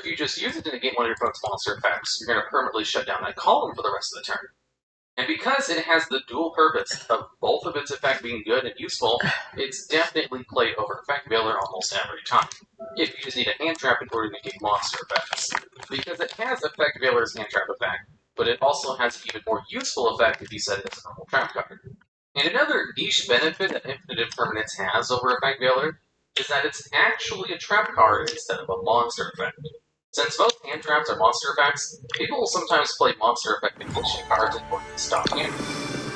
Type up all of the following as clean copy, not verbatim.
if you just use it to negate one of your opponent's monster effects, you're going to permanently shut down that column for the rest of the turn. And because it has the dual purpose of both of its effects being good and useful, it's definitely played over Effect Veiler almost every time, if you just need a hand trap in order to negate monster effects. Because it has Effect Veiler's hand trap effect, but it also has an even more useful effect if you set it as a normal trap card. And another niche benefit that Infinite Impermanence has over Effect Veiler is that it's actually a trap card instead of a monster effect. Since most hand traps are monster effects, people will sometimes play monster effect negation cards in order to stop hand,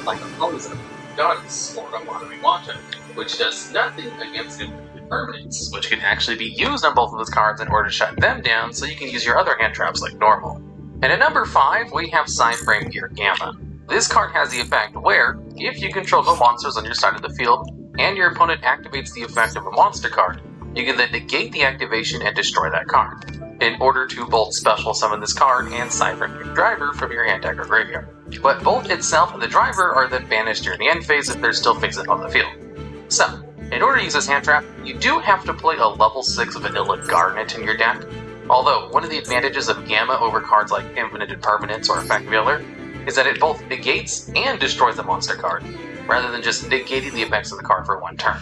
like a Poison, Goddess, or a Monomy Wanta, which does nothing against impermanence, which can actually be used on both of those cards in order to shut them down so you can use your other hand traps like normal. And at number 5, we have Psyframe Gear Gamma. This card has the effect where, if you control no monsters on your side of the field, and your opponent activates the effect of a monster card, you can then negate the activation and destroy that card, in order to both special summon this card and Psyframe your driver from your hand deck or graveyard. But both itself and the driver are then banished during the end phase if they're still facing on the field. So, in order to use this hand trap, you do have to play a level 6 Vanilla Garnet in your deck. Although, one of the advantages of Gamma over cards like Infinite Impermanence or Effect Veiler is that it both negates and destroys the monster card, rather than just negating the effects of the card for one turn.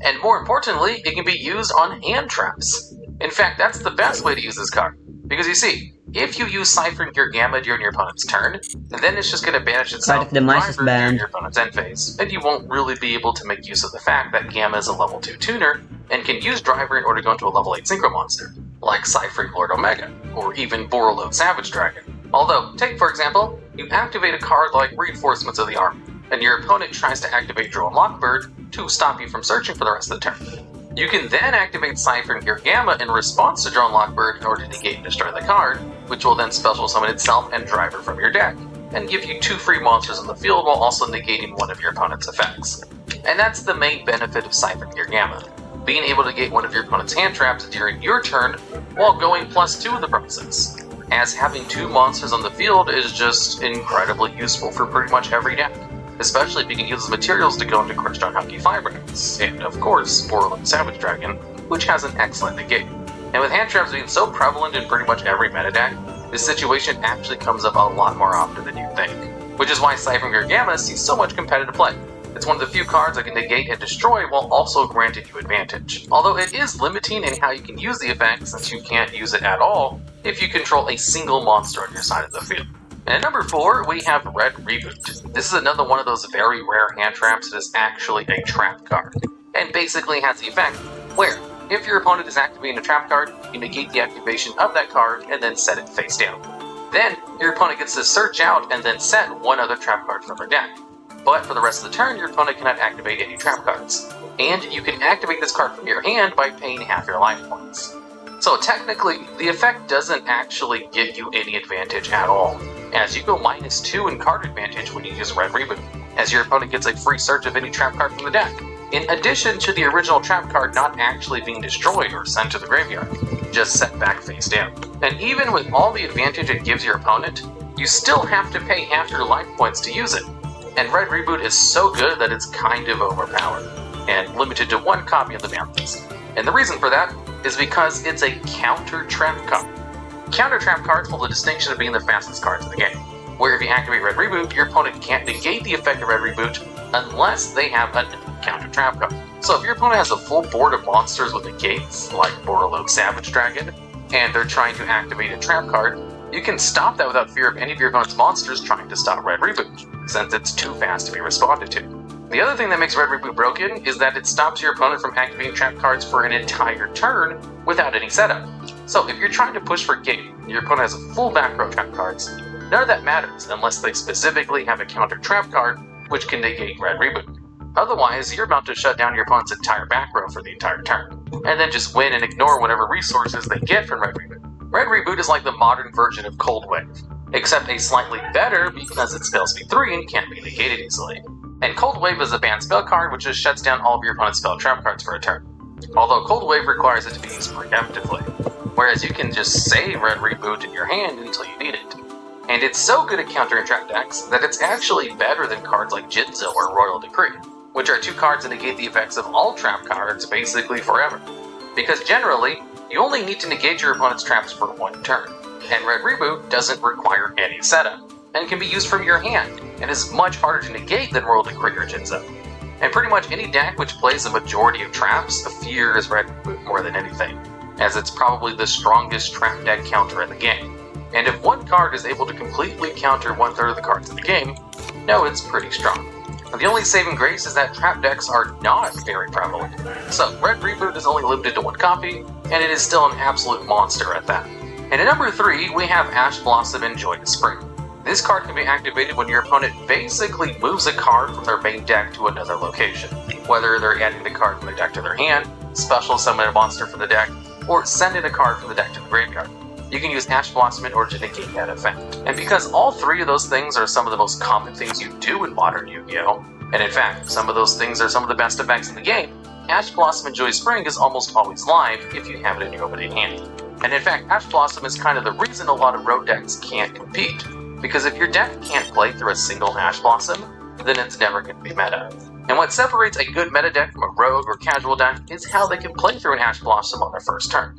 And more importantly, it can be used on hand traps. In fact, that's the best way to use this card, because you see, if you use Psyframe Gear Gamma during your opponent's turn, then it's just going to banish itself the driver during your opponent's end phase, and you won't really be able to make use of the fact that Gamma is a level 2 tuner, and can use Driver in order to go into a level 8 Synchro monster, like Psyframe Lord Omega, or even Borreload Savage Dragon. Although, take for example, you activate a card like Reinforcements of the Army, and your opponent tries to activate Drone Lockbird to stop you from searching for the rest of the turn. You can then activate Psyframe Gear Gamma in response to Drone Lockbird in order to negate and destroy the card, which will then special summon itself and Driver from your deck, and give you 2 free monsters on the field while also negating one of your opponent's effects. And that's the main benefit of Psyframe Gear Gamma, being able to negate one of your opponent's hand traps during your turn while going +2 in the process, as having 2 monsters on the field is just incredibly useful for pretty much every deck, especially if you can use the materials to go into Crystron Hockey Firebrats, and of course, Borreload Savage Dragon, which has an excellent negate. And with hand traps being so prevalent in pretty much every meta deck, this situation actually comes up a lot more often than you'd think, which is why Psyframe Gear Gamma sees so much competitive play. It's one of the few cards that can negate and destroy while also granting you advantage, although it is limiting in how you can use the effect since you can't use it at all if you control a single monster on your side of the field. And at number 4, we have Red Reboot. This is another one of those very rare hand traps that is actually a trap card, and basically has the effect where, if your opponent is activating a trap card, you negate the activation of that card and then set it face down. Then, your opponent gets to search out and then set one other trap card from their deck. But for the rest of the turn, your opponent cannot activate any trap cards. And you can activate this card from your hand by paying half your life points. So technically, the effect doesn't actually give you any advantage at all, as you go -2 in card advantage when you use Red Reboot, as your opponent gets a free search of any trap card from the deck, in addition to the original trap card not actually being destroyed or sent to the graveyard, just set back face down. And even with all the advantage it gives your opponent, you still have to pay half your life points to use it. And Red Reboot is so good that it's kind of overpowered, and limited to 1 copy of the ban list. And the reason for that is because it's a counter trap card. Counter trap cards hold the distinction of being the fastest cards in the game, where if you activate Red Reboot, your opponent can't negate the effect of Red Reboot unless they have a counter trap card. So if your opponent has a full board of monsters with negates, like Borreload Savage Dragon, and they're trying to activate a trap card, you can stop that without fear of any of your opponent's monsters trying to stop Red Reboot, since it's too fast to be responded to. The other thing that makes Red Reboot broken is that it stops your opponent from activating trap cards for an entire turn without any setup. So if you're trying to push for gate, your opponent has a full back row trap cards, none of that matters unless they specifically have a counter trap card which can negate Red Reboot. Otherwise, you're about to shut down your opponent's entire back row for the entire turn, and then just win and ignore whatever resources they get from Red Reboot. Red Reboot is like the modern version of Cold Wave, except a slightly better because its spell speed 3 and can't be negated easily. And Cold Wave is a banned spell card which just shuts down all of your opponent's spell trap cards for a turn, although Cold Wave requires it to be used preemptively, whereas you can just save Red Reboot in your hand until you need it. And it's so good at countering trap decks that it's actually better than cards like Jinzo or Royal Decree, which are 2 cards that negate the effects of all trap cards basically forever. because generally, you only need to negate your opponent's traps for one turn, and Red Reboot doesn't require any setup, and can be used from your hand, and is much harder to negate than Royal Decree or Jinzo. And pretty much any deck which plays a majority of traps fears Red Reboot more than anything, as it's probably the strongest trap deck counter in the game. And if one card is able to completely counter 1/3 of the cards in the game, no, it's pretty strong. And the only saving grace is that trap decks are not very prevalent, so Red Reboot is only limited to one copy, and it is still an absolute monster at that. And at number 3, we have Ash Blossom and Joyous Spring. This card can be activated when your opponent basically moves a card from their main deck to another location, whether they're adding the card from their deck to their hand, special summon a monster from the deck, or sending a card from the deck to the graveyard. You can use Ash Blossom in order to negate that effect. And because all three of those things are some of the most common things you do in modern Yu-Gi-Oh!, and in fact, some of those things are some of the best effects in the game, Ash Blossom and Joyous Spring is almost always live if you have it in your opening hand. And in fact, Ash Blossom is kind of the reason a lot of road decks can't compete, because if your deck can't play through a single Ash Blossom, then it's never going to be meta. And what separates a good meta deck from a rogue or casual deck is how they can play through an Ash Blossom on their first turn.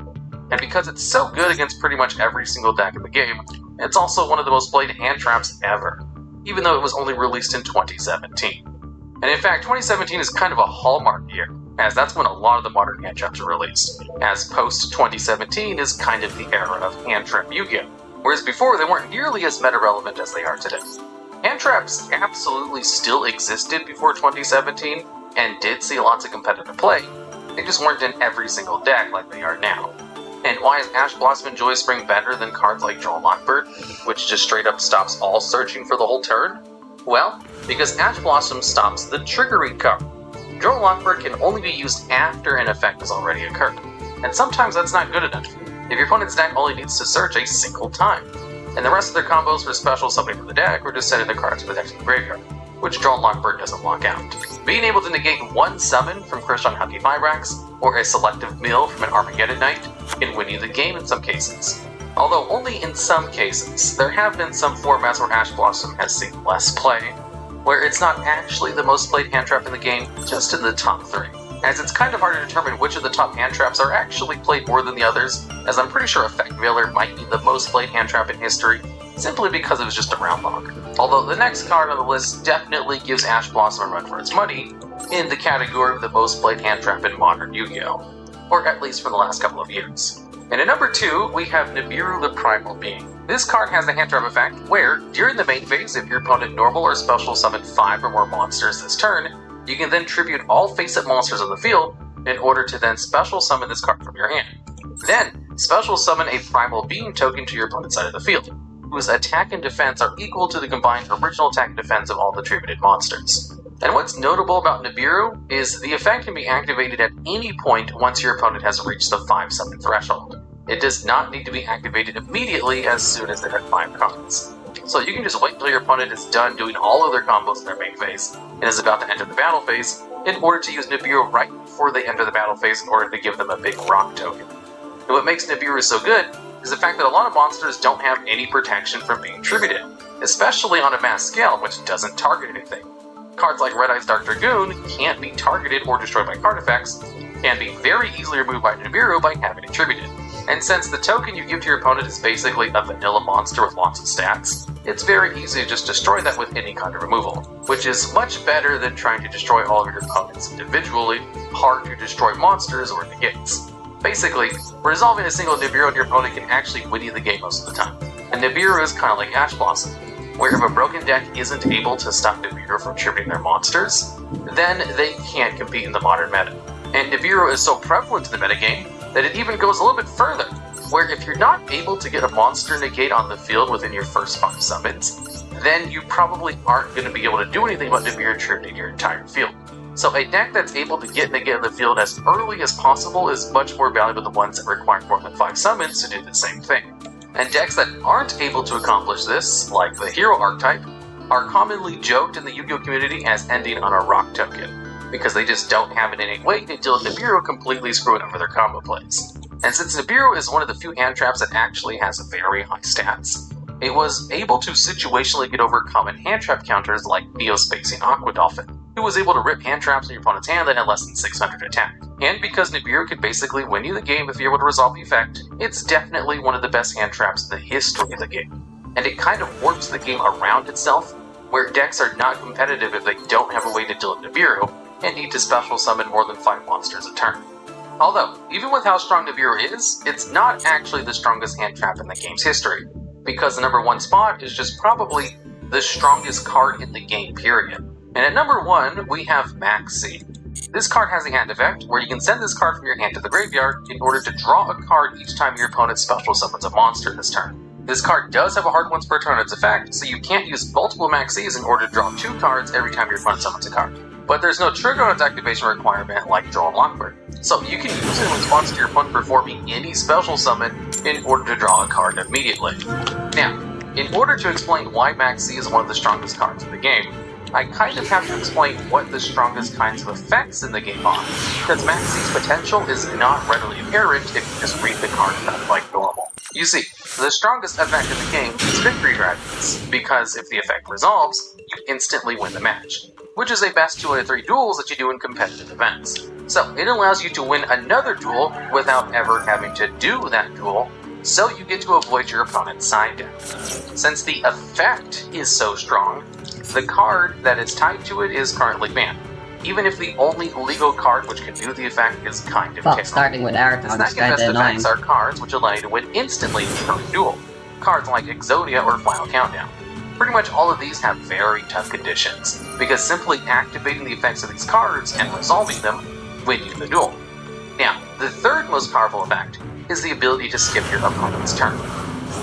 And because it's so good against pretty much every single deck in the game, it's also one of the most played hand traps ever, even though it was only released in 2017. And in fact, 2017 is kind of a hallmark year, as that's when a lot of the modern hand traps are released, as post-2017 is kind of the era of hand trap Yu-Gi-Oh!, whereas before they weren't nearly as meta-relevant as they are today. Hand traps absolutely still existed before 2017, and did see lots of competitive play, they just weren't in every single deck like they are now. And why is Ash Blossom and Joyous Spring better than cards like Droll Lockbird, which just straight up stops all searching for the whole turn? Well, because Ash Blossom stops the triggering card. Droll Lockbird can only be used after an effect has already occurred, and sometimes that's not good enough, if your opponent's deck only needs to search a single time, and the rest of their combos for special summoning from the deck or just sending the card to the deck to the graveyard, which Droll Lockbird doesn't lock out. Being able to negate one summon from Krishan Haki Vibrax, or a selective mill from an Armageddon Knight, can win you the game in some cases. Although only in some cases, there have been some formats where Ash Blossom has seen less play, where it's not actually the most played hand trap in the game, just in the top 3. As it's kind of hard to determine which of the top hand traps are actually played more than the others, as I'm pretty sure Effect Veiler might be the most played hand trap in history, simply because it was just a round log. Although the next card on the list definitely gives Ash Blossom a run for its money, in the category of the most played hand trap in modern Yu-Gi-Oh!, or at least for the last couple of years. And at number 2, we have Nibiru the Primal Being. This card has the hand trap effect where, during the main phase, if your opponent normal or special summon 5 or more monsters this turn, you can then tribute all face-up monsters on the field in order to then special summon this card from your hand. Then, special summon a Primal Being token to your opponent's side of the field, whose attack and defense are equal to the combined original attack and defense of all the tributed monsters. And what's notable about Nibiru is the effect can be activated at any point once your opponent has reached the 5 summon threshold. It does not need to be activated immediately as soon as they have 5 cards. So you can just wait until your opponent is done doing all of their combos in their main phase, and is about to enter the battle phase, in order to use Nibiru right before they enter the battle phase in order to give them a big rock token. And what makes Nibiru so good is the fact that a lot of monsters don't have any protection from being tributed, especially on a mass scale which doesn't target anything. Cards like Red Eye's Dark Dragoon can't be targeted or destroyed by card effects, can be very easily removed by Nibiru by having it tributed. And since the token you give to your opponent is basically a vanilla monster with lots of stats, it's very easy to just destroy that with any kind of removal, which is much better than trying to destroy all of your opponents individually, hard to destroy monsters or negates. Basically, resolving a single Nibiru on your opponent can actually win you the game most of the time. And Nibiru is kind of like Ash Blossom, where if a broken deck isn't able to stop Nibiru from tributing their monsters, then they can't compete in the modern meta. And Nibiru is so prevalent in the metagame that it even goes a little bit further, where if you're not able to get a monster negate on the field within your first 5 summons, then you probably aren't going to be able to do anything about Nibiru tributing your entire field. So a deck that's able to get negate on the field as early as possible is much more valuable than ones that require more than 5 summons to do the same thing. And decks that aren't able to accomplish this, like the Hero archetype, are commonly joked in the Yu-Gi-Oh! Community as ending on a rock token, because they just don't have an innate wait until Nibiru completely screwed over their combo plays. And since Nibiru is one of the few hand traps that actually has very high stats, it was able to situationally get over common hand trap counters like Neospacing Aqua Dolphin, who was able to rip hand traps in your opponent's hand that had less than 600 attack. And because Nibiru could basically win you the game if you're able to resolve the effect, it's definitely one of the best hand traps in the history of the game. And it kind of warps the game around itself, where decks are not competitive if they don't have a way to deal with Nibiru, and need to special summon more than 5 monsters a turn. Although, even with how strong Nibiru is, it's not actually the strongest hand trap in the game's history, because the number 1 spot is just probably the strongest card in the game, period. And at number 1, we have Maxi. This card has a hand effect, where you can send this card from your hand to the graveyard in order to draw a card each time your opponent special summons a monster this turn. This card does have a hard once per turn its effect, so you can't use multiple Maxis in order to draw 2 cards every time your opponent summons a card. But there's no trigger on its activation requirement like Draw and Lockbird, so you can use it in response to your opponent performing any special summon in order to draw a card immediately. Now, in order to explain why Maxi is one of the strongest cards in the game, I kind of have to explain what the strongest kinds of effects in the game are, because Maxi's potential is not readily apparent if you just read the card like normal. You see, the strongest effect in the game is Victory Dragons, because if the effect resolves, you instantly win the match, which is a best 2 out of 3 duels that you do in competitive events. So it allows you to win another duel without ever having to do that duel, so you get to avoid your opponent's side deck. Since the effect is so strong, the card that is tied to it is currently banned, even if the only legal card which can do the effect is kind of terrible. Starting with Arathon is kinda annoying. Effects are cards which allow you to win instantly during a duel. Cards like Exodia or Final Countdown. Pretty much all of these have very tough conditions, because simply activating the effects of these cards and resolving them win you the duel. Now, the third most powerful effect is the ability to skip your opponent's turn.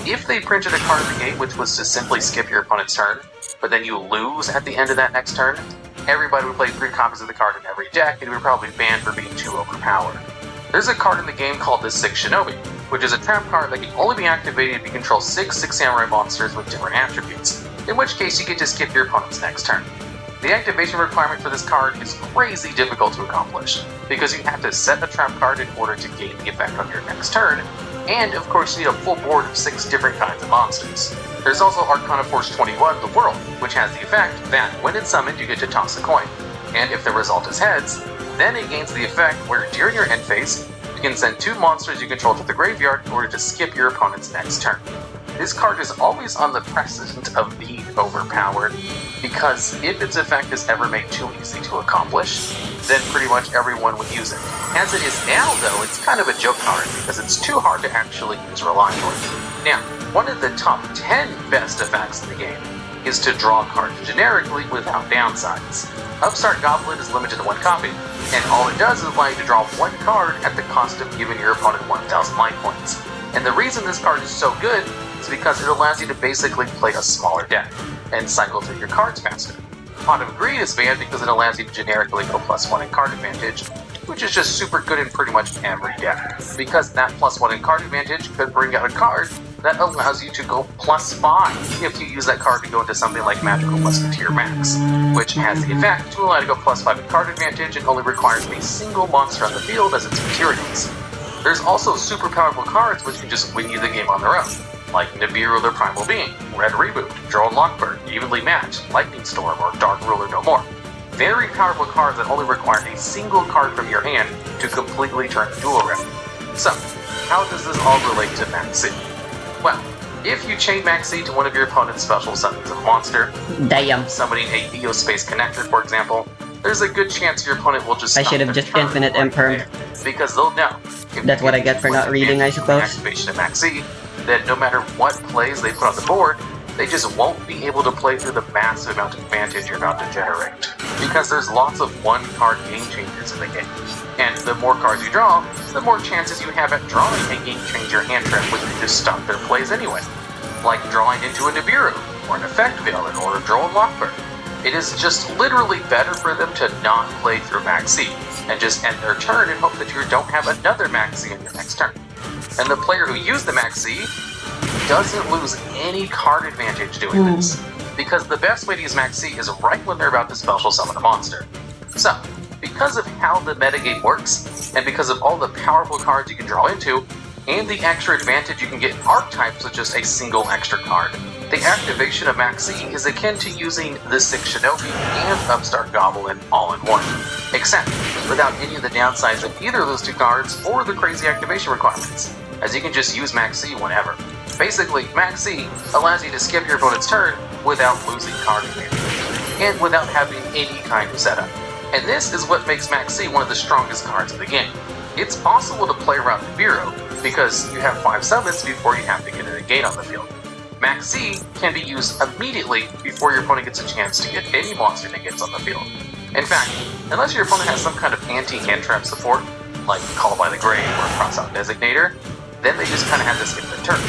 If they printed a card in the game which was to simply skip your opponent's turn, but then you lose at the end of that next turn, everybody would play 3 copies of the card in every deck and it would probably be banned for being too overpowered. There's a card in the game called the 6 Shinobi, which is a trap card that can only be activated if you control 6 Samurai monsters with different attributes, in which case you get to skip your opponent's next turn. The activation requirement for this card is crazy difficult to accomplish, because you have to set a trap card in order to gain the effect on your next turn, and of course you need a full board of 6 different kinds of monsters. There's also Arcana Force 21, The World, which has the effect that when it's summoned you get to toss a coin, and if the result is heads, then it gains the effect where during your end phase, you can send 2 monsters you control to the graveyard in order to skip your opponent's next turn. This card is always on the precedent of being overpowered, because if its effect is ever made too easy to accomplish, then pretty much everyone would use it. As it is now, though, it's kind of a joke card, because it's too hard to actually use reliably. Now, one of the top 10 best effects in the game is to draw cards generically without downsides. Upstart Goblin is limited to 1 copy, and all it does is allow you to draw 1 card at the cost of giving your opponent 1,000 life points. And the reason this card is so good is because it allows you to basically play a smaller deck and cycle through your cards faster. Pot of Greed is banned because it allows you to generically go +1 in card advantage, which is just super good in pretty much every deck, because that +1 in card advantage could bring out a card that allows you to go +5 if you use that card to go into something like Magical Musketeer Max, which has the effect to allow you to go +5 in card advantage and only requires a single monster on the field as its materials. There's also super powerful cards which can just win you the game on their own, like Nibiru the Primal Being, Red Reboot, Drone Lockbird, Evenly Matched, Lightning Storm, or Dark Ruler No More. Very powerful cards that only require a single card from your hand to completely turn the duel around. So, how does this all relate to Maxi? Well, if you chain Maxi to one of your opponent's special summons of a monster, summoning a Geospace Connector, for example, there's a good chance your opponent will just I should have just infinite impermed. Because they'll know. That's what I get for not reading, I suppose. Activation of Maxi, that no matter what plays they put on the board, they just won't be able to play through the massive amount of advantage you're about to generate. Because there's lots of 1-card game changers in the game. And the more cards you draw, the more chances you have at drawing a game changer hand trap which can just stop their plays anyway. Like drawing into a Nibiru, or an Effect Veil in order to draw a Lockbird. It is just literally better for them to not play through Maxi, and just end their turn and hope that you don't have another Maxi in your next turn. And the player who used the Maxi doesn't lose any card advantage doing this, because the best way to use Maxi is right when they're about to special summon a monster. So, because of how the metagame works, and because of all the powerful cards you can draw into, and the extra advantage you can get in archetypes with just a single extra card, The activation of Max C is akin to using the Sick Shinobi and Upstart Goblin all in one, except without any of the downsides of either of those two cards or the crazy activation requirements, as you can just use Max C whenever. Basically, Max C allows you to skip your opponent's turn without losing card advantage, and without having any kind of setup. And this is what makes Max C one of the strongest cards of the game. It's possible to play around the Bureau, because you have 5 summons before you have to get a negate on the field. Max C can be used immediately before your opponent gets a chance to get any monster negates on the field. In fact, unless your opponent has some kind of anti-hand trap support, like Call by the Grave or Cross-Out Designator, then they just kind of have to skip their turn,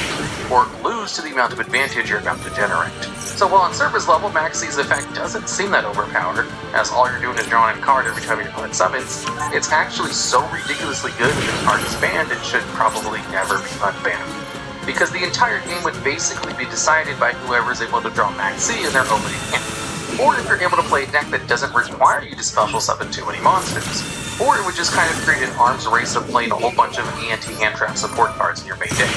or lose to the amount of advantage you're about to generate. So while on surface level, Max C's effect doesn't seem that overpowered, as all you're doing is drawing a card every time your opponent summons, it's actually so ridiculously good that the card is banned it should probably never be unbanned. Because the entire game would basically be decided by whoever is able to draw Max C in their opening hand. Or if you're able to play a deck that doesn't require you to special summon too many monsters. Or it would just kind of create an arms race of playing a whole bunch of anti-hand trap support cards in your main deck.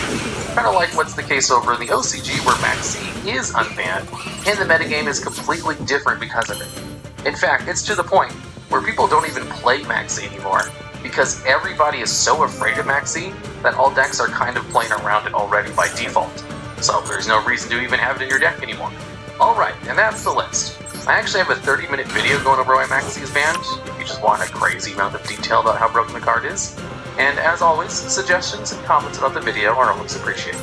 Kind of like what's the case over in the OCG where Max C is unbanned, and the metagame is completely different because of it. In fact, it's to the point where people don't even play Max C anymore, because everybody is so afraid of Max C that all decks are kind of playing around it already by default. So there's no reason to even have it in your deck anymore. Alright, and that's the list. I actually have a 30-minute video going over why Max C is banned, if you just want a crazy amount of detail about how broken the card is. And as always, suggestions and comments about the video are always appreciated.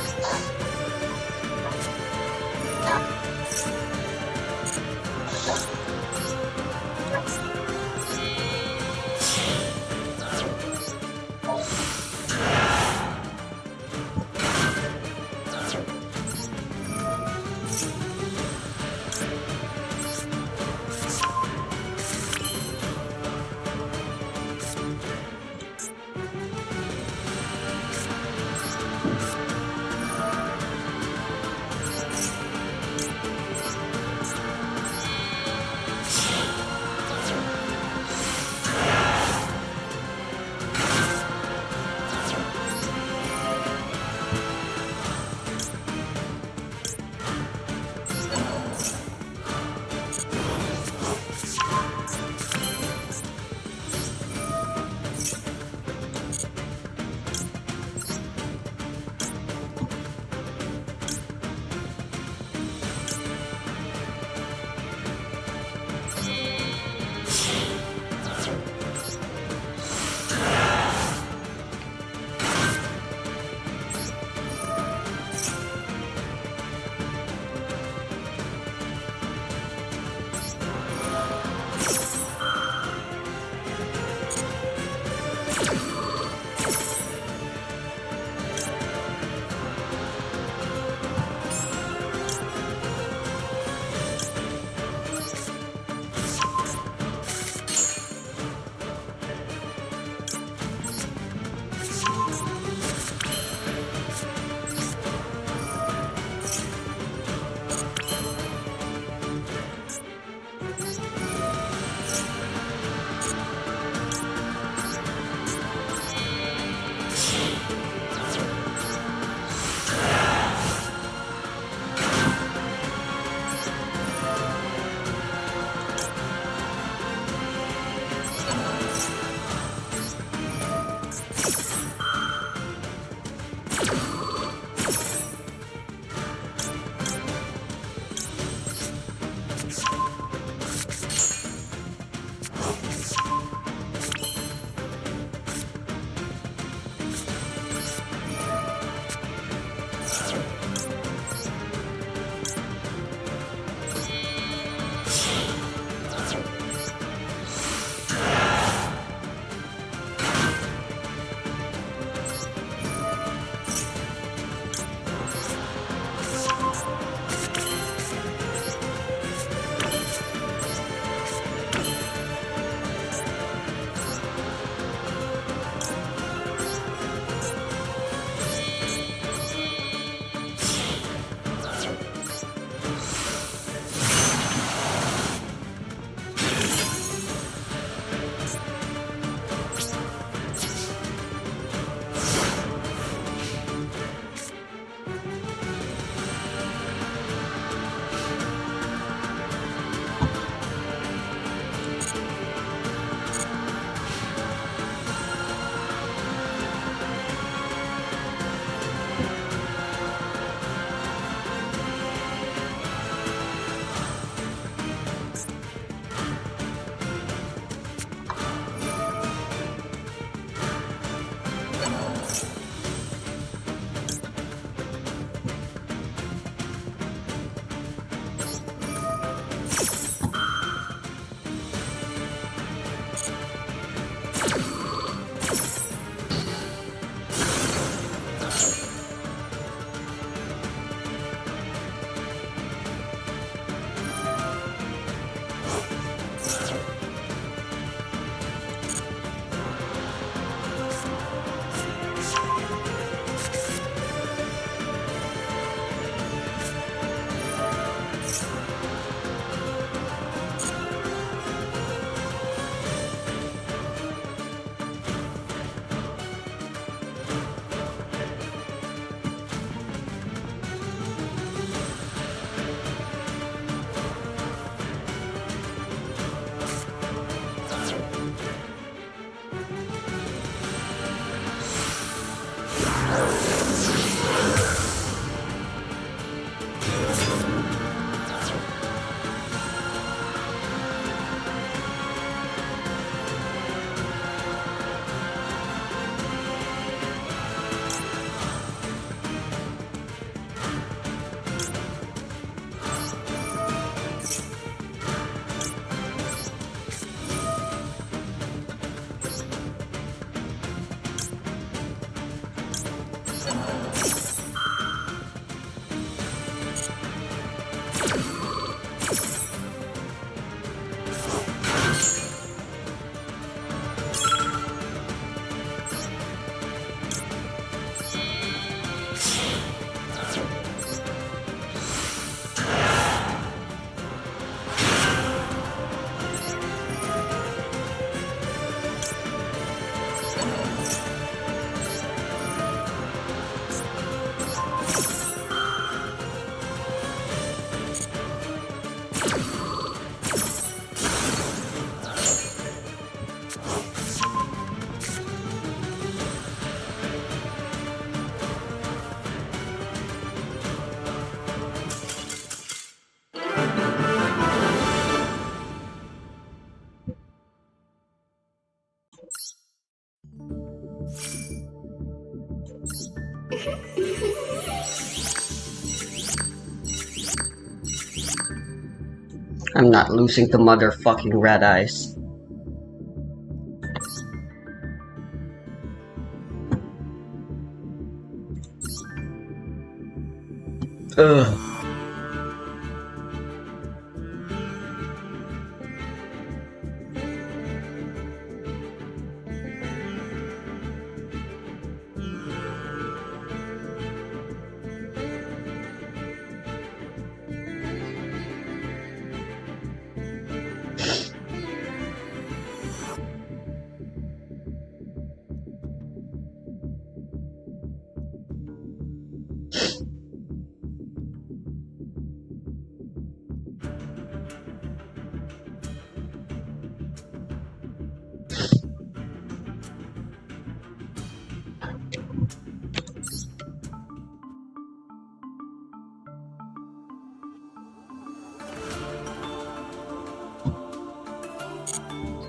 I'm not losing to motherfucking red eyes. Ugh.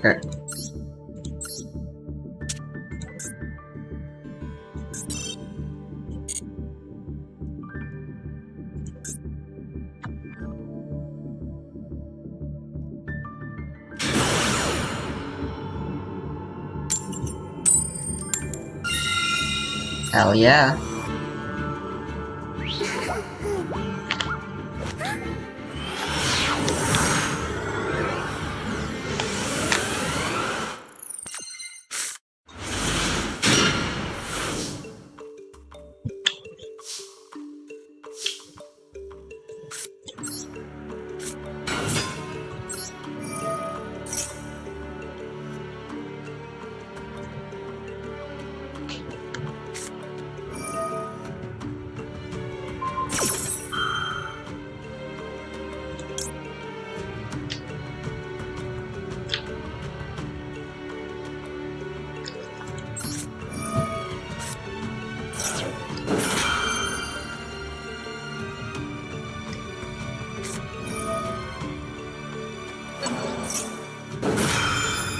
Okay. Hell yeah.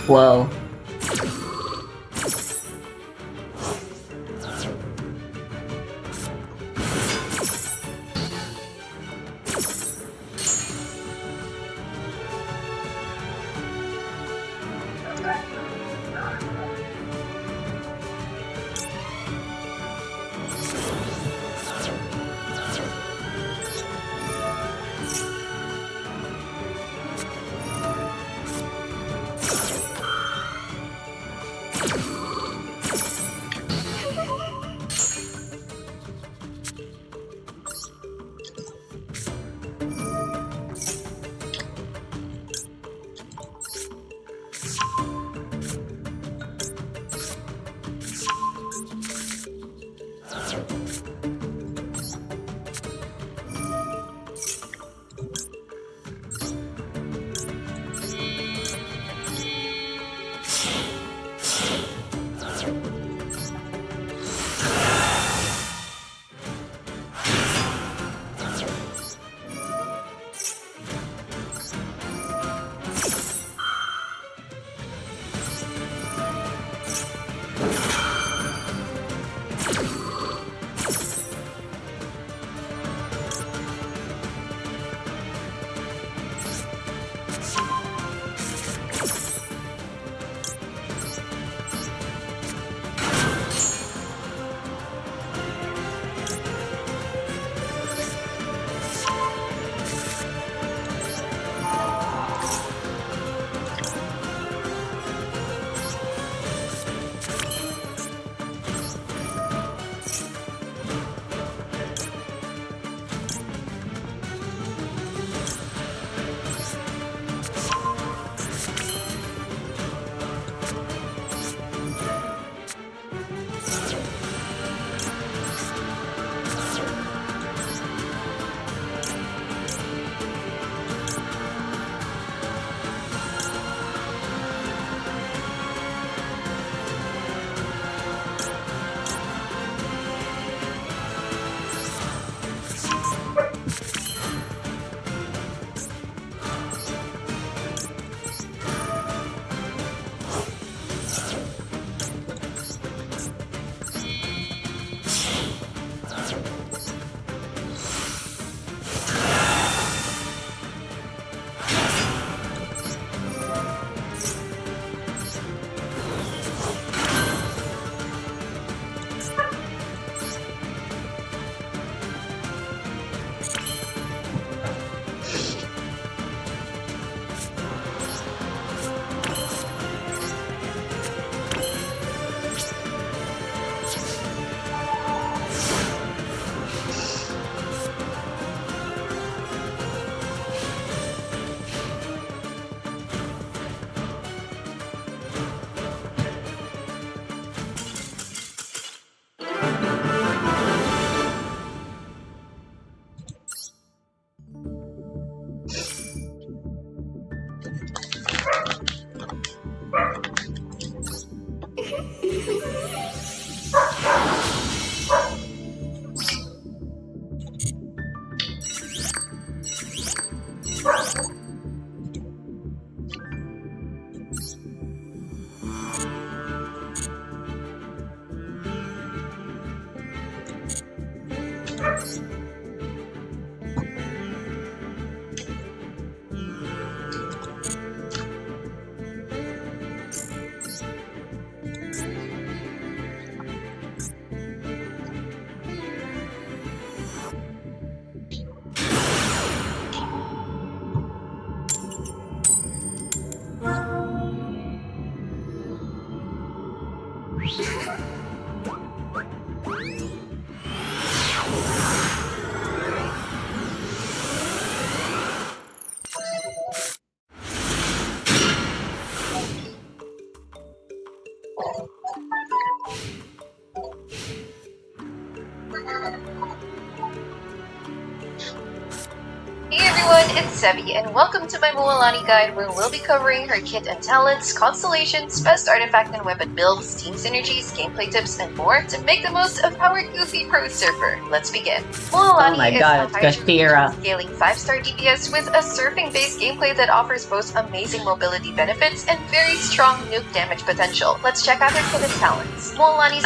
Whoa. everyone, it's Sebi, and welcome to my Mualani guide where we'll be covering her kit and talents, constellations, best artifact and weapon builds, team synergies, gameplay tips, and more to make the most of our goofy pro surfer. Let's begin. Mualani Oh my is god, a it's hydro Gashira. scaling 5-star DPS with a surfing-based gameplay that offers both amazing mobility benefits and very strong nuke damage potential. Let's check out her kit and talents. Mualani's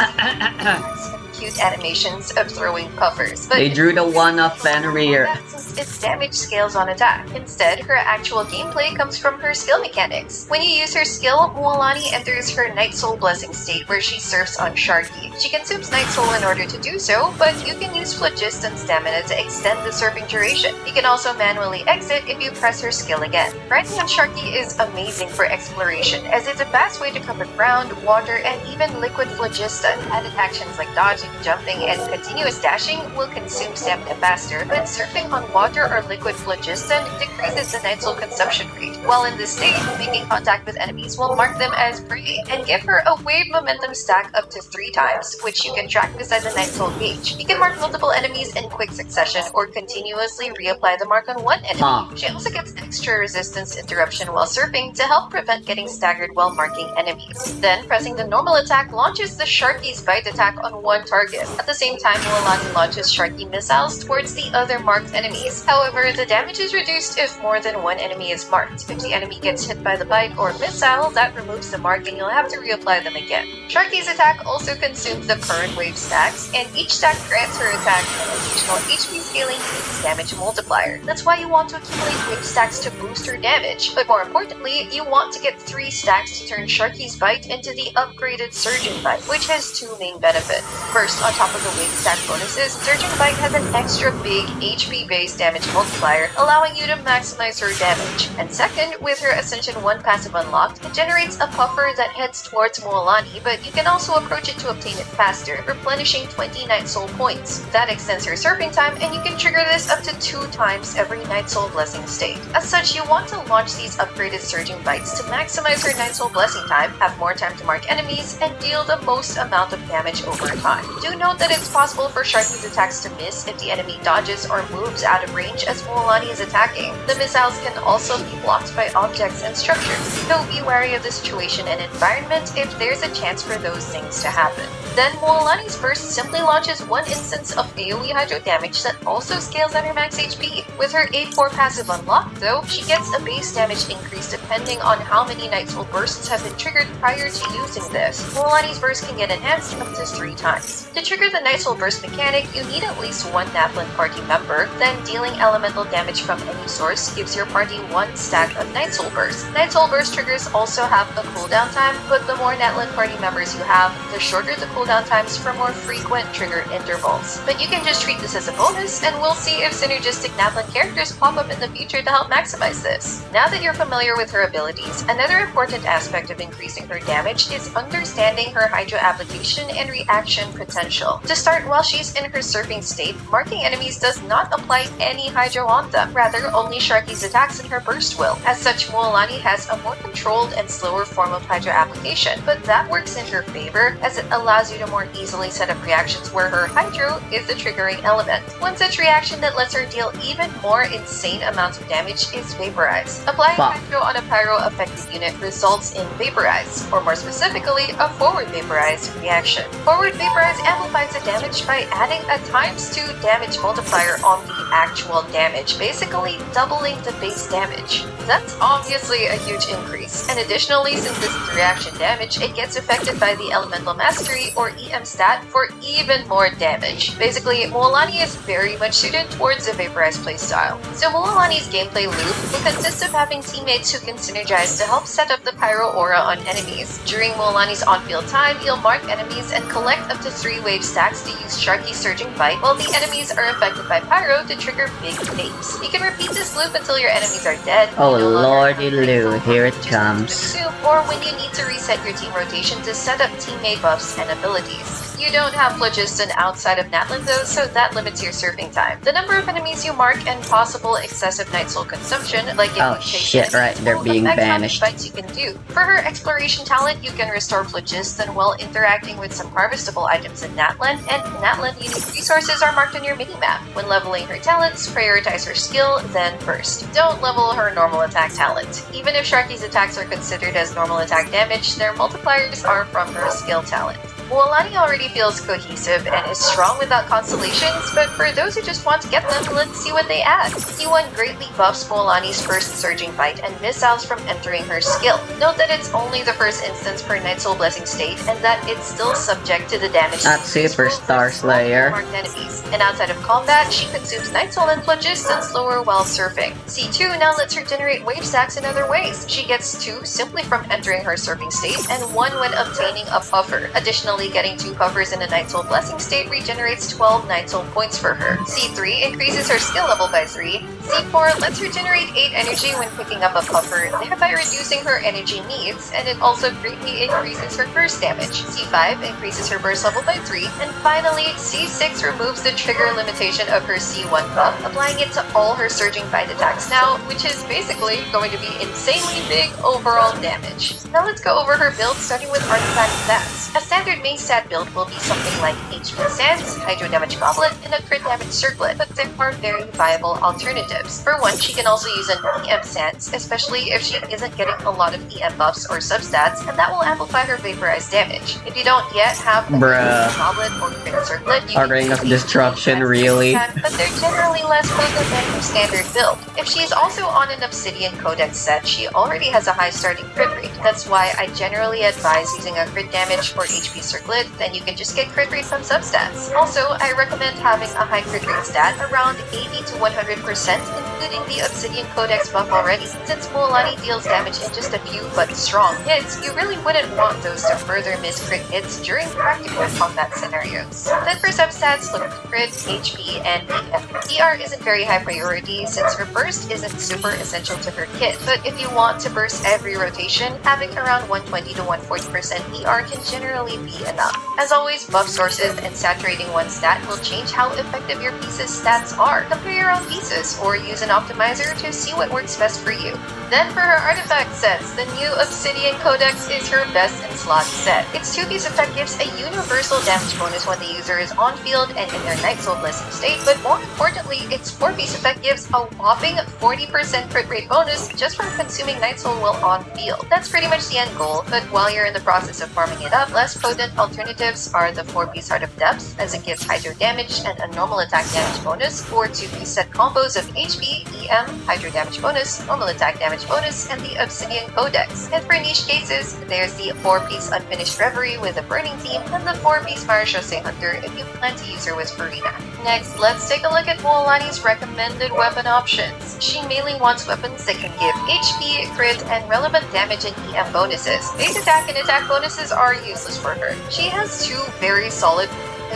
cute animations of throwing puffers, but They drew the one-off Fenrir. since its damage scales on attack. Instead, her actual gameplay comes from her skill mechanics. When you use her skill, Mualani enters her Night Soul Blessing state where she surfs on Sharky. She consumes Night Soul in order to do so, but you can use Phlogiston and Stamina to extend the surfing duration. You can also manually exit if you press her skill again. Riding on Sharky is amazing for exploration, as it's a fast way to cover ground, water, and even liquid Phlogiston. Added actions like dodging, jumping, and continuous dashing will consume stamina faster, but surfing on water or liquid Phlogiston decreases the Night Soul consumption rate. While in this state, making contact with enemies will mark them as prey and give her a wave momentum stack up to 3 times, which you can track beside the Night Soul gauge. You can mark multiple enemies in quick succession or continuously reapply the mark on one enemy. She also gets extra resistance interruption while surfing to help prevent getting staggered while marking enemies. Then, pressing the normal attack launches the Sharky's Bite attack on one target. At the same time, Mualani launches Sharky missiles towards the other marked enemies. However, the damage is reduced if more than one enemy is marked. If the enemy gets hit by the bite or missile, that removes the mark and you'll have to reapply them again. Sharky's attack also consumes the current wave stacks, and each stack grants her attack an additional HP scaling damage multiplier. That's why you want to accumulate wave stacks to boost her damage, but more importantly, you want to get 3 stacks to turn Sharky's Bite into the upgraded Surgeon Bite, which has 2 main benefits. First, on top of the wave stack bonuses, Surgeon Bite has an extra big HP-based damage multiplier, allowing you to maximize her damage. And second, with her Ascension 1 passive unlocked, it generates a puffer that heads towards Mualani, but you can also approach it to obtain it faster, replenishing 20 Night Soul points. That extends her surfing time, and you can trigger this up to 2 times every Night Soul Blessing state. As such, you want to launch these upgraded Surging Bites to maximize her Night Soul Blessing time, have more time to mark enemies, and deal the most amount of damage over time. Do note that it's possible for Sharky's attacks to miss if the enemy dodges or moves out of range as Mualani is attacking. The missiles can also be blocked by objects and structures, so be wary of the situation and environment if there's a chance for those things to happen. Then Mualani's burst simply launches one instance of AoE hydro damage that also scales at her max HP. With her 8-4 passive unlocked though, she gets a base damage increase depending on how many Night Soul bursts have been triggered prior to using this. Mualani's burst can get enhanced up to 3 times. To trigger the Night Soul burst mechanic, you need at least 1 Naplin party member, then dealing elemental damage from any source gives your party 1 stack of Night Soul burst. Night Soul burst triggers also have a cooldown time, but the more Natlin party members you have, the shorter the cooldown times for more frequent trigger intervals. But you can just treat this as a bonus, and we'll see if synergistic Natlin characters pop up in the future to help maximize this. Now that you're familiar with her abilities, another important aspect of increasing her damage is understanding her hydro application and reaction potential. To start, while she's in her surfing state, marking enemies does not apply any hydro on them. Rather, only Sharky's attacks and her burst will. As such, Mualani has a more controlled and slower form of hydro application, but that works in her favor as it allows you to more easily set up reactions where her hydro is the triggering element. One such reaction that lets her deal even more insane amounts of damage is Vaporize. Applying hydro on a pyro affected unit results in Vaporize, or more specifically, a Forward Vaporize reaction. Forward Vaporize amplifies the damage by adding a ×2 damage multiplier on the actual damage, basically doubling the base damage. That's obviously a huge increase, and additionally, since this is reaction damage, it gets affected by the Elemental Mastery or EM stat for even more damage. Basically, Mualani is very much suited towards the Vaporized playstyle. So Mualani's gameplay loop will consist of having teammates who can synergize to help set up the Pyro Aura on enemies. During Mualani's on-field time, you'll mark enemies and collect up to 3 wave stacks to use Sharky's Surging Bite, while the enemies are affected by Pyro to trigger big vapes. You can repeat this loop until your enemies are dead. Oh lordy Lou, here it comes. Or when you need to reset your team rotation to set up teammate buffs and abilities. You don't have phlogiston outside of Natlan though, so that limits your surfing time. The number of enemies you mark and possible excessive Night Soul consumption, like if Oh you chase shit, right, enemies, they're will being affect how many banished. fights you can do. For her exploration talent, you can restore phlogiston while interacting with some harvestable items in Natlan, and Natlan unique resources are marked on your minimap. When leveling her talents, prioritize her skill, then first. Don't level her normal attack talent. Even if Sharky's attacks are considered as normal attack damage, their multipliers are from her skill talent. Mualani already feels cohesive and is strong without constellations, but for those who just want to get them, let's see what they add. C1 greatly buffs Mualani's first surging fight and missiles from entering her skill. Note that it's only the first instance per Night Soul Blessing state, and that it's still subject to the damage Not Superstar Slayer. marked enemies. And outside of combat, she consumes Night Soul and phlogiston slower while surfing. C2 now lets her generate wave stacks in other ways. She gets 2 simply from entering her surfing state, and 1 when obtaining a puffer. Additionally, getting 2 puffers in a Night Soul Blessing state regenerates 12 Night Soul points for her. C3 increases her skill level by 3. C4 lets her generate 8 energy when picking up a puffer, thereby reducing her energy needs, and it also greatly increases her burst damage. C5 increases her burst level by 3, and finally, C6 removes the trigger limitation of her C1 buff, applying it to all her surging fight attacks now, which is basically going to be insanely big overall damage. Now let's go over her build, starting with artifact stats. A standard main stat build will be something like HP Sands, Hydro Damage Goblet, and a Crit Damage Circlet, but there are very viable alternatives. For one, she can also use an EM Sands, especially if she isn't getting a lot of EM buffs or substats, and that will amplify her vaporized damage. If you don't yet have a Bruh. Goblet or Crit Circlet, you A can Ring of use Destruction, EM really? Sands, but they're generally less potent than her standard build. If she's also on an Obsidian Codex set, she already has a high starting crit rate. That's why I generally advise using a crit damage or HP Circlet, then you can just get crit rate from substats. Also, I recommend having a high crit rate stat around 80 to 100%, including the Obsidian Codex buff already. Since Mualani deals damage in just a few but strong hits, you really wouldn't want those to further miss crit hits during practical combat scenarios. Then for substats, look at crit, HP, and EM. ER isn't very high priority since her burst isn't super essential to her kit, but if you want to burst every rotation, having around 120 to 140% ER can generally be enough. As always, buff sources and saturating one stat will change how effective your piece's stats are. Compare your own pieces, or use an optimizer to see what works best for you. Then for her artifact sets, the new Obsidian Codex is her best in slot set. Its 2-piece effect gives a universal damage bonus when the user is on field and in their Night Soul Blessing state, but more importantly, its 4-piece effect gives a whopping 40% crit rate bonus just from consuming Night Soul while on field. That's pretty much the end goal, but while you're in the process of farming it up, less potent alternatives are the 4-piece Heart of Depths, as it gives Hydro damage and a normal attack damage bonus, or 2-piece set combos of HP, EM, Hydro damage bonus, normal attack damage bonus, and the Obsidian Codex. And for niche cases, there's the 4-piece Unfinished Reverie with a Burning Team, and the 4-piece Marechaussee Hunter if you plan to use her with Farina. Next, let's take a look at Mualani's recommended weapon options. She mainly wants weapons that can give HP, crit, and relevant damage and EM bonuses. Base attack and attack bonuses are useless for her. She has 2 very solid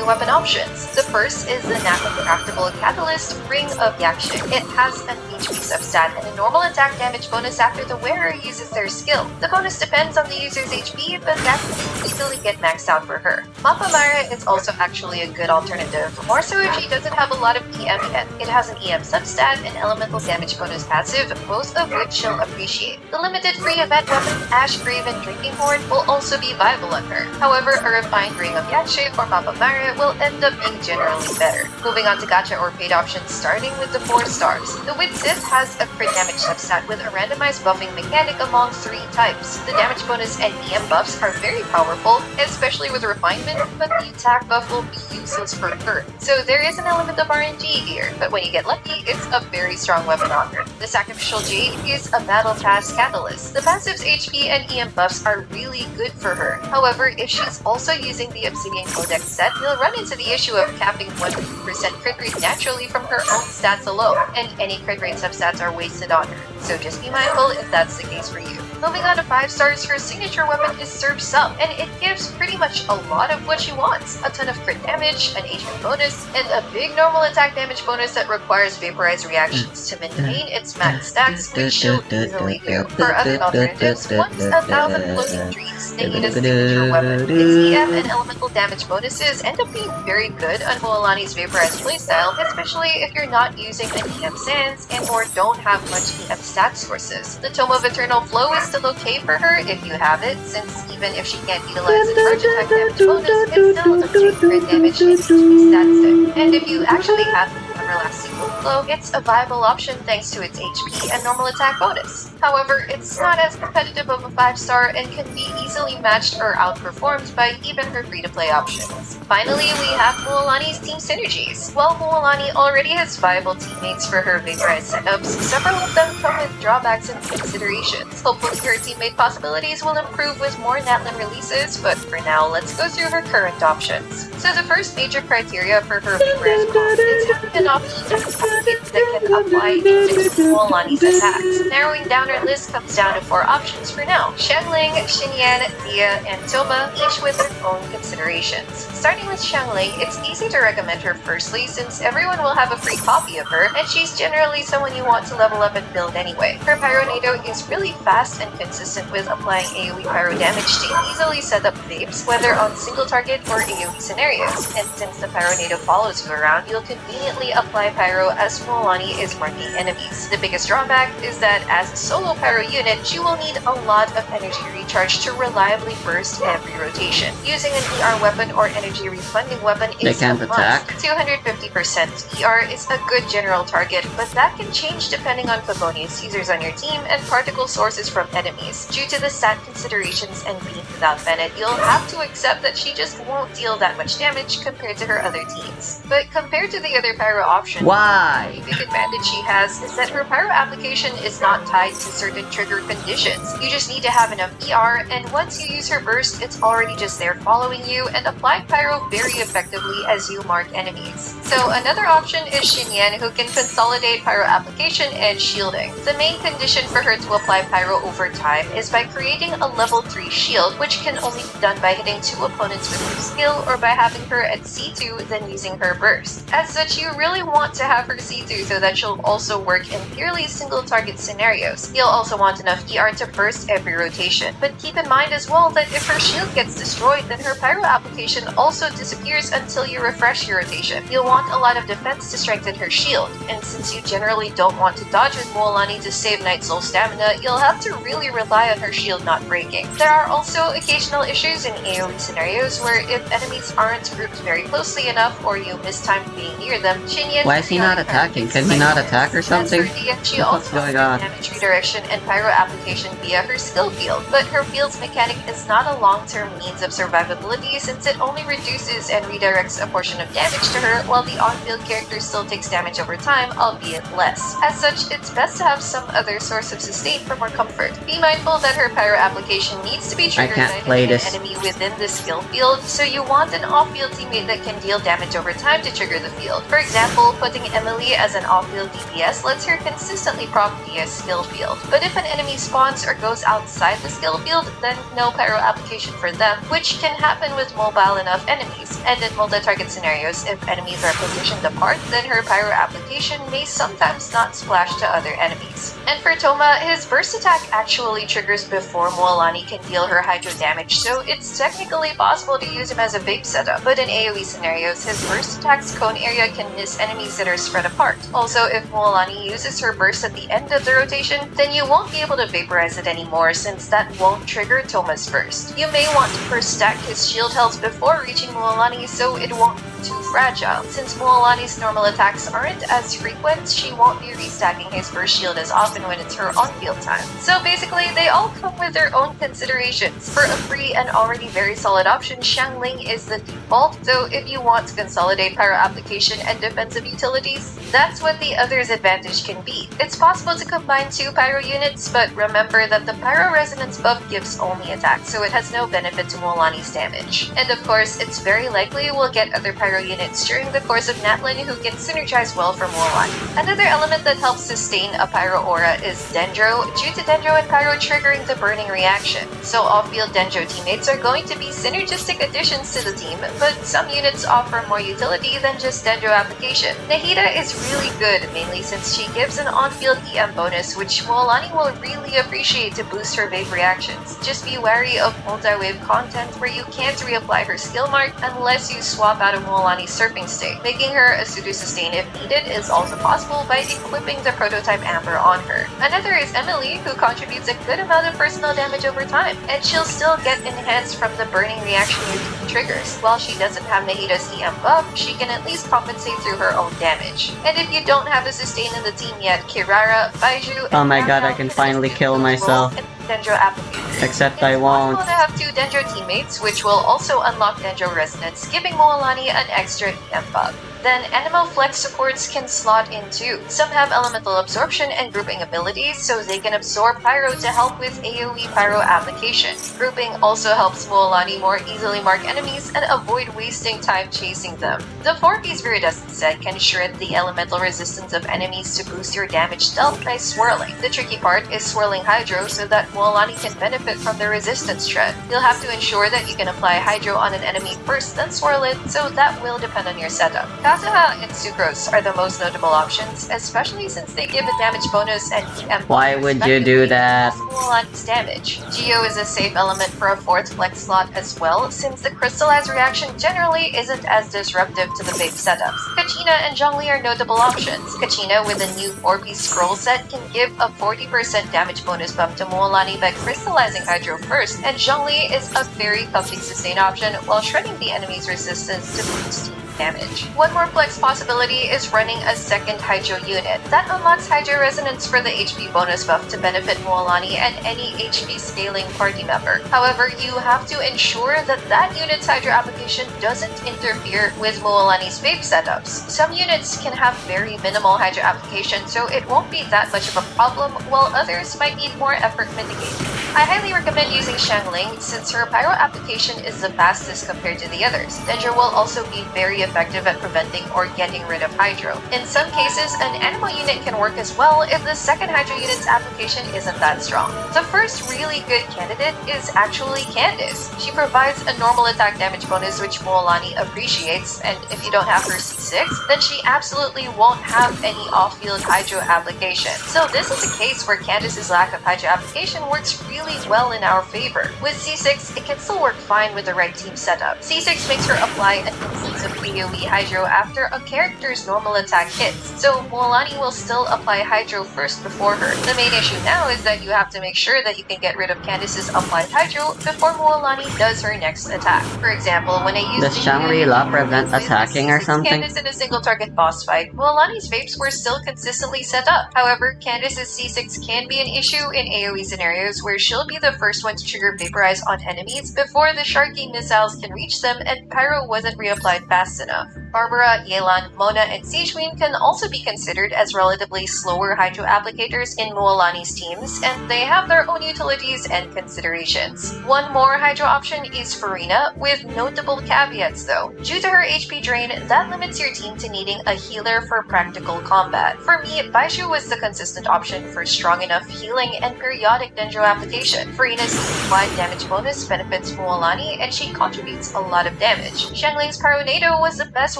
weapon options. The first is the Natlan Craftable Catalyst Ring of Yakshin. It has an HP substat and a normal attack damage bonus after the wearer uses their skill. The bonus depends on the user's HP, but that can easily get maxed out for her. Mappa Mara is also actually a good alternative, more so if she doesn't have a lot of EM yet. It has an EM substat and elemental damage bonus passive, both of which she'll appreciate. The limited free event weapon Ash Graven Drinking Horn will also be viable on her. However, a refined Ring of Yakshin for Mappa Mara will end up being generally better. Moving on to gacha or paid options, starting with the 4 stars. The Wit Sith has a crit damage substat with a randomized buffing mechanic among 3 types. The damage bonus and EM buffs are very powerful, especially with refinement, but the attack buff will be useless for her. So there is an element of RNG here, but when you get lucky, it's a very strong weapon on her. The Sacrificial Jade is a Battle Pass Catalyst. The passive's HP and EM buffs are really good for her. However, if she's also using the Obsidian Codex set, you'll run into the issue of capping 100% crit rate naturally from her own stats alone, and any crit rate substats are wasted on her, so just be mindful if that's the case for you. Moving on to 5 stars, her signature weapon is Surf's Up, and it gives pretty much a lot of what she wants. A ton of crit damage, an HP bonus, and a big normal attack damage bonus that requires Vaporize reactions to maintain its max stacks, which she'll easily do. For other alternatives, once 1,000 floating trees, Nagina's signature weapon, its EF and elemental damage bonuses end up being very good on Mualani's Vaporize playstyle, especially if you're not using an EF Sands and or don't have much EF stat sources. The Tome of Eternal Flow is still okay for her if you have it, since even if she can't utilize the charge attack damage bonus, it still does take crit damage and HP stat stick. And if you actually have the Everlasting Flow, it's a viable option thanks to its HP and normal attack bonus. However, it's not as competitive of a 5-star and can be easily matched or outperformed by even her free-to-play options. Finally, we have Mualani's team synergies. While Mualani already has viable teammates for her Vaporize setups, several of them come with drawbacks and considerations. Hopefully her teammate possibilities will improve with more Natlin releases, but for now, let's go through her current options. So the first major criteria for her Vaporize comp is having an off-team teammate that can apply basic Mualani's attacks. Narrowing down her list comes down to 4 options for now: Xiangling, Xinyan, Dia, and Toma, each with their own considerations. Starting with Xiangling, it's easy to recommend her firstly since everyone will have a free copy of her, and she's generally someone you want to level up and build anyway. Her Pyronado is really fast and consistent with applying AoE pyro damage to easily set up vapes, whether on single target or AoE scenarios. And since the Pyronado follows you around, you'll conveniently apply pyro as Mualani is marking enemies. The biggest drawback is that as a solo pyro unit, she will need a lot of energy recharge to reliably burst every rotation. Using an ER weapon or energy refunding weapon is a must. 250% ER is a good general target, but that can change depending on Favonius users on your team and particle sources from enemies. Due to the stat considerations and being without Bennett, you'll have to accept that she just won't deal that much damage compared to her other teams. But compared to the other pyro options, Why? the big advantage she has is that her pyro application is not tied to certain trigger conditions. You just need to have enough ER, and once you use her burst, it's already just there following you and apply pyro very effectively as you mark enemies. So another option is Xinyan, who can consolidate pyro application and shielding. The main condition for her to apply pyro over time is by creating a level 3 shield, which can only be done by hitting 2 opponents with her skill or by having her at C2 then using her burst. As such, you really want to have her C2 so that she'll also work in purely single target scenarios. You'll also want enough ER to burst every rotation. But keep in mind as well that if her shield gets destroyed, then her pyro application also disappears until you refresh your rotation. You'll want a lot of defense to strengthen her shield, and since you generally don't want to dodge with Mualani to save Night Soul stamina, you'll have to really rely on her shield not breaking. There are also occasional issues in AoE scenarios where if enemies aren't grouped very closely enough or you miss time being near them, Xinyan Why is he not attacking? Can he not attack or something? She What's also going on? damage redirection and pyro application via her skill field, but her field's mechanic is not a long-term means of survivability since it only reduces and redirects a portion of damage to her, while the on-field character still takes damage over time, albeit less. As such, it's best to have some other source of sustain for more comfort. Be mindful that her pyro application needs to be triggered by an enemy within the skill field, so you want an off-field teammate that can deal damage over time to trigger the field. For example, putting Emily as an off-field DPS lets her consistently proc DS skill field. But if an enemy spawns or goes outside the skill field, then no pyro application for them, which can happen with mobile enough enemies. And in multi-target scenarios, if enemies are positioned apart, then her pyro application may sometimes not splash to other enemies. And for Toma, his burst attack actually triggers before Mualani can deal her hydro damage, so it's technically possible to use him as a vape setup. But in AoE scenarios, his burst attack's cone area can miss enemies that are spread apart. Also, if Mualani uses her burst at the end of the rotation, then you won't be able to vaporize it anymore since that won't trigger Toma's burst. You may want to first stack his shield health before reaching Mualani so it won't be too fragile. Since Mualani's normal attacks aren't as frequent, she won't be restacking his burst shield as often when it's her on-field time. So basically, they all come with their own considerations. For a free and already very solid option, Xiangling is the default, though if you want to consolidate pyro application and defensive utilities, that's what the other's advantage can be. It's possible to combine 2 pyro units, but remember that the pyro resonance buff gives only attack, so it has no benefit to Mualani's damage. And of course, it's very likely we'll get other pyro pyro units during the course of Natlin who can synergize well for Mualani. Another element that helps sustain a pyro aura is Dendro, due to Dendro and pyro triggering the burning reaction. So off-field Dendro teammates are going to be synergistic additions to the team, but some units offer more utility than just Dendro application. Nahida is really good, mainly since she gives an on-field EM bonus which Mualani will really appreciate to boost her wave reactions. Just be wary of multi-wave content where you can't reapply her skill mark unless you swap out of Mualani's surfing state. Making her a pseudo-sustain if needed is also possible by equipping the prototype Amber on her. Another is Emily, who contributes a good amount of personal damage over time, and she'll still get enhanced from the burning reaction routine triggers. While she doesn't have Nahida's EM buff, she can at least compensate through her own damage. And if you don't have a sustain in the team yet, Kirara, Baiju, and Oh my god, I Raphael can finally assist kill you myself. in Dendro application. Except I It's won't. possible to have 2 Dendro teammates, which will also unlock Dendro Resonance, giving Mualani an extra EM buff. Then Animal Flex supports can slot in too. Some have Elemental Absorption and Grouping abilities, so they can absorb Pyro to help with AoE Pyro application. Grouping also helps Mualani more easily mark enemies and avoid wasting time chasing them. The 4-piece Viridescent set can shred the elemental resistance of enemies to boost your damage dealt by swirling. The tricky part is swirling Hydro so that Mualani can benefit from the resistance shred. You'll have to ensure that you can apply Hydro on an enemy first, then swirl it, so that will depend on your setup. Kazuha and Sucrose are the most notable options, especially since they give a damage bonus and EM. Why would you do that? Mualani's damage. Geo is a safe element for a 4th flex slot as well, since the crystallized reaction generally isn't as disruptive to the vape setups. Kachina and Zhongli are notable options. Kachina with a new 4-piece scroll set can give a 40% damage bonus bump to Mualani by crystallizing Hydro first, and Zhongli is a very comfy sustain option while shredding the enemy's resistance to boost damage. One more flex possibility is running a 2nd Hydro unit. That unlocks Hydro Resonance for the HP bonus buff to benefit Mualani and any HP scaling party member. However, you have to ensure that that unit's Hydro application doesn't interfere with Mualani's vape setups. Some units can have very minimal Hydro application, so it won't be that much of a problem, while others might need more effort mitigating. I highly recommend using Xiangling since her pyro application is the fastest compared to the others. Dendro will also be very effective at preventing or getting rid of Hydro. In some cases, an animal unit can work as well if the 2nd Hydro unit's application isn't that strong. The first really good candidate is actually Candice. She provides a normal attack damage bonus which Mualani appreciates, and if you don't have her C6, then she absolutely won't have any off-field Hydro application. So this is a case where Candice's lack of Hydro application works really well in our favor. With C6, it can still work fine with the right team setup. C6 makes her apply an instance of AoE Hydro after a character's normal attack hits, so Mualani will still apply Hydro first before her. The main issue now is that you have to make sure that you can get rid of Candice's applied Hydro before Mualani does her next attack. For example, when I used Does Shangri-La prevent attacking or something? Candice in a single target boss fight, Mualani's vapes were still consistently set up. However, Candice's C6 can be an issue in AoE scenarios where she'll be the first one to trigger Vaporize on enemies before the Sharky missiles can reach them and Pyro wasn't reapplied fast enough. Barbara, Yelan, Mona, and Seijuin can also be considered as relatively slower Hydro applicators in Mualani's teams, and they have their own utilities and considerations. One more Hydro option is Farina, with notable caveats though. Due to her HP drain, that limits your team to needing a healer for practical combat. For me, Baishu was the consistent option for strong enough healing and periodic Dendro application. Farina's wide damage bonus benefits Mualani, and she contributes a lot of damage. Shenling's Pyronado was the best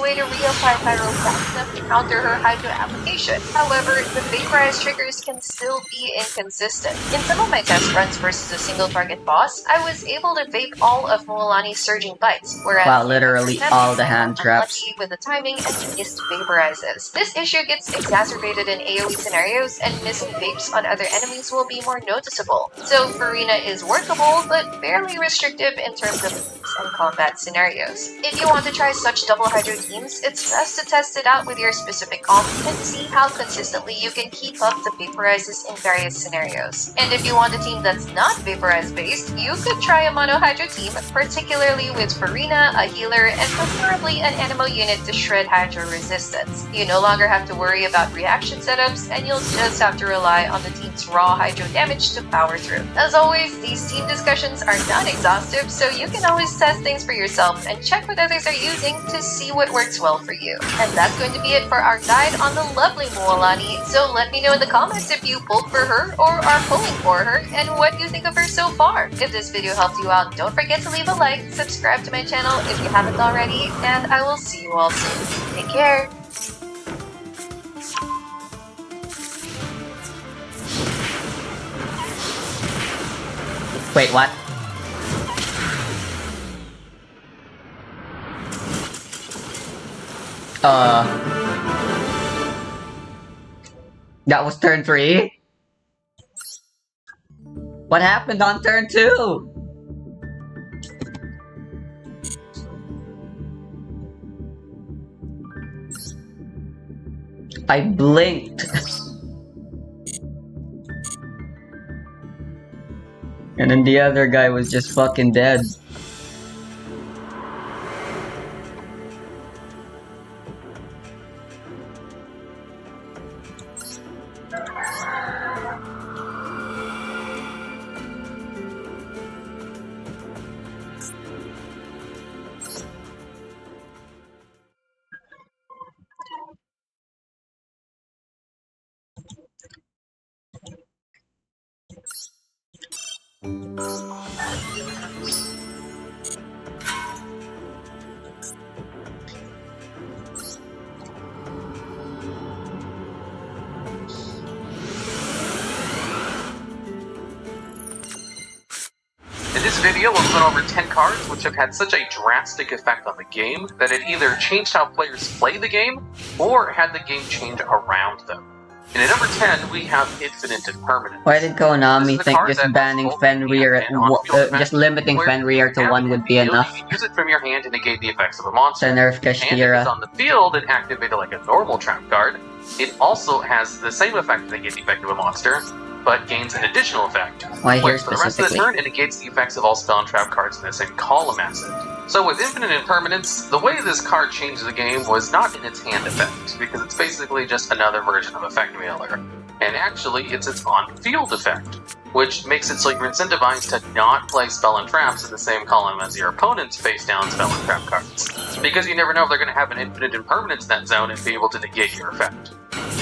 way to reapply Pyro fast enough to counter her Hydro application. However, the Vaporize triggers can still be inconsistent. In some of my test runs versus a single target boss, I was able to vape all of Mualani's surging bites, whereas Wow, literally all the hand traps. unlucky with the timing and missed vaporizes. This issue gets exacerbated in AoE scenarios, and missing vapes on other enemies will be more noticeable. So Farina is workable, but fairly restrictive in terms of moves and combat scenarios. If you want to try such double Hydro teams, it's best to test it out with your specific comp and see how consistently you can keep up the vaporizes in various scenarios. And if you want a team that's not vaporize based, you could try a mono Hydro team, particularly with Farina, a healer, and preferably an Animo unit to shred Hydro resistance. You no longer have to worry about reaction setups, and you'll just have to rely on the team's raw Hydro damage to power through. As always, these team discussions are not exhaustive, so you can always test things for yourself and check what others are using to see what works well for you. And that's going to be it for our guide on the lovely Mualani, so let me know in the comments if you pulled for her or are pulling for her, and what you think of her so far. If this video helped you out, don't forget to leave a like, subscribe to my channel if you haven't already, and I will see you all soon. Take care! Wait, what? That was turn 3? What happened on turn 2? I blinked. And then the other guy was just fucking dead. In this video, we'll go over 10 cards which have had such a drastic effect on the game that it either changed how players play the game, or had the game change around them. And at number 10, we have Infinite Impermanence. Why did Konami think just banning Fenrir just limiting Fenrir to 1 would be enough? You can use it from your hand to negate the effects of a monster. To nerf And if it's Kashira. on the field and activated like a normal trap card, it also has the same effect to negate the effect of a monster, but gains an additional effect. Why here Where for the rest of the specifically? turn, it negates the effects of all spell and trap cards in the same column as it. So with Infinite Impermanence, the way this card changed the game was not in its hand effect, because it's basically just another version of Effect Mailer. And actually, it's its on-field effect, which makes it so you're incentivized to not play spell and traps in the same column as your opponent's face-down spell and trap cards, because you never know if they're going to have an Infinite Impermanence in that zone and be able to negate your effect.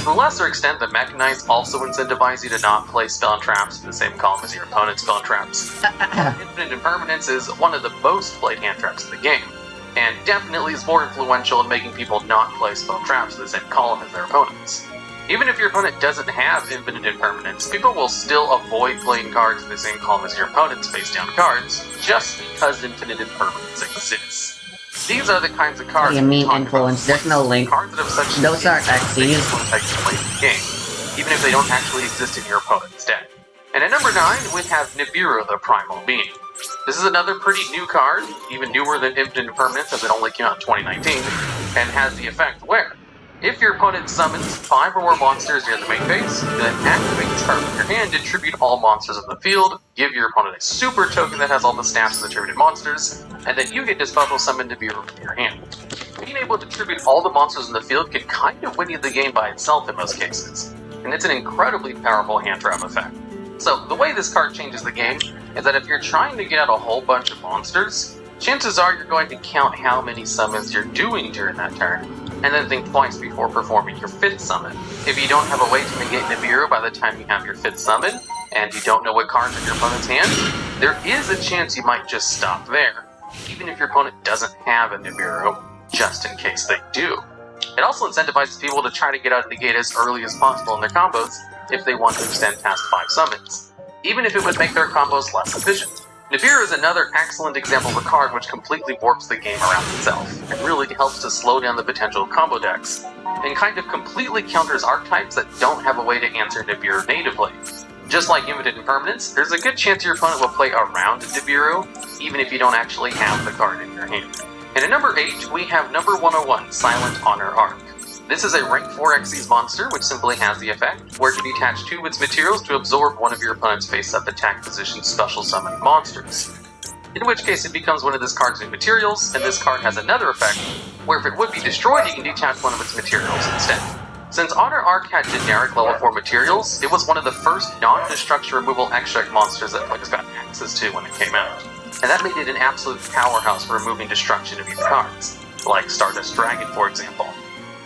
To a lesser extent, the Mechanites also incentivize you to not play spell and traps in the same column as your opponent's spell and traps. Infinite Impermanence is one of the most played hand traps in the game, and definitely is more influential in making people not play spell and traps in the same column as their opponents. Even if your opponent doesn't have Infinite Impermanence, people will still avoid playing cards in the same column as your opponent's face-down cards, just because Infinite Impermanence exists. These are the kinds of cards What do you mean we talk influence? about. There's no link. Cards that have such Those aren't significant Xyz. influence that you play the game, even if they don't actually exist in your opponent's deck. And at number 9, we have Nibiru the Primal Being. This is another pretty new card, even newer than Infinite Impermanence as it only came out in 2019, and has the effect where, if your opponent summons 5 or more monsters near the main phase, then activate this card from your hand to tribute all monsters in the field, give your opponent a super token that has all the stats of the tributed monsters, and then you get to special summon Nibiru from your hand. Being able to tribute all the monsters in the field can kind of win you the game by itself in most cases, and it's an incredibly powerful hand trap effect. So, the way this card changes the game is that if you're trying to get out a whole bunch of monsters, chances are you're going to count how many summons you're doing during that turn, and then think twice before performing your 5th summon. If you don't have a way to negate Nibiru by the time you have your 5th summon, and you don't know what cards are in your opponent's hand, there is a chance you might just stop there, even if your opponent doesn't have a Nibiru, just in case they do. It also incentivizes people to try to get out of the gate as early as possible in their combos if they want to extend past 5 summons, even if it would make their combos less efficient. Nibiru is another excellent example of a card which completely warps the game around itself, and really helps to slow down the potential of combo decks, and kind of completely counters archetypes that don't have a way to answer Nibiru natively. Just like Infinite Impermanence, there's a good chance your opponent will play around Nibiru, even if you don't actually have the card in your hand. And at number 8, we have number 101, Silent Honor Arc. This is a rank 4 Xyz monster, which simply has the effect where it can detach 2 of its materials to absorb one of your opponent's face-up attack position special summon monsters. In which case it becomes one of this card's new materials, and this card has another effect, where if it would be destroyed you can detach one of its materials instead. Since Honor Arc had generic level 4 materials, it was one of the first non-destruction removal extract monsters that players got access to when it came out, and that made it an absolute powerhouse for removing destruction of these cards. like Stardust Dragon for example.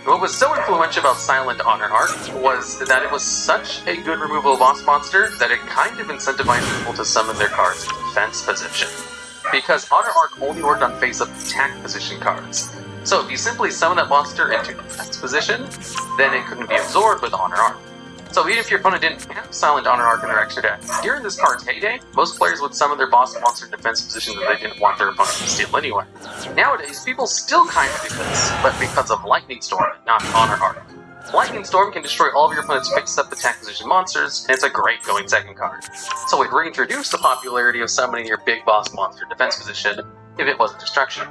What was so influential about Silent Honor Arc was that it was such a good removal boss monster that it kind of incentivized people to summon their cards in defense position. Because Honor Arc only worked on face-up attack position cards. So if you simply summon that monster into defense position, then it couldn't be absorbed with Honor Arc. So even if your opponent didn't have Silent Honor Arc in their extra deck, during this card's heyday, most players would summon their boss monster in defense position that they didn't want their opponent to steal anyway. Nowadays, people still kind of do this, but because of Lightning Storm, not Honor Arc. Lightning Storm can destroy all of your opponent's fixed-up attack position monsters, and it's a great going second card. So it reintroduced the popularity of summoning your big boss monster in defense position, if it wasn't destruction.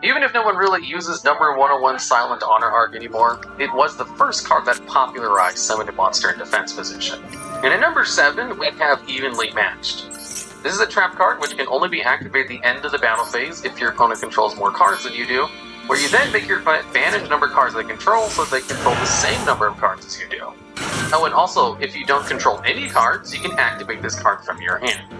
Even if no one really uses number 101 Silent Honor Arc anymore, it was the first card that popularized summoning a monster in defense position. And at number 7, we have Evenly Matched. This is a trap card which can only be activated at the end of the battle phase if your opponent controls more cards than you do, where you then make your opponent banish the number of cards they control so they control the same number of cards as you do. Oh, and also, if you don't control any cards, you can activate this card from your hand.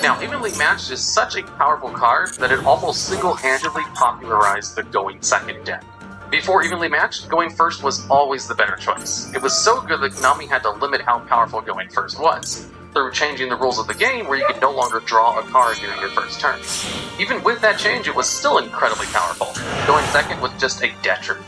Now, Evenly Matched is such a powerful card that it almost single-handedly popularized the going second deck. Before Evenly Matched, going first was always the better choice. It was so good that Konami had to limit how powerful going first was, through changing the rules of the game where you could no longer draw a card during your first turn. Even with that change, it was still incredibly powerful. Going second was just a detriment,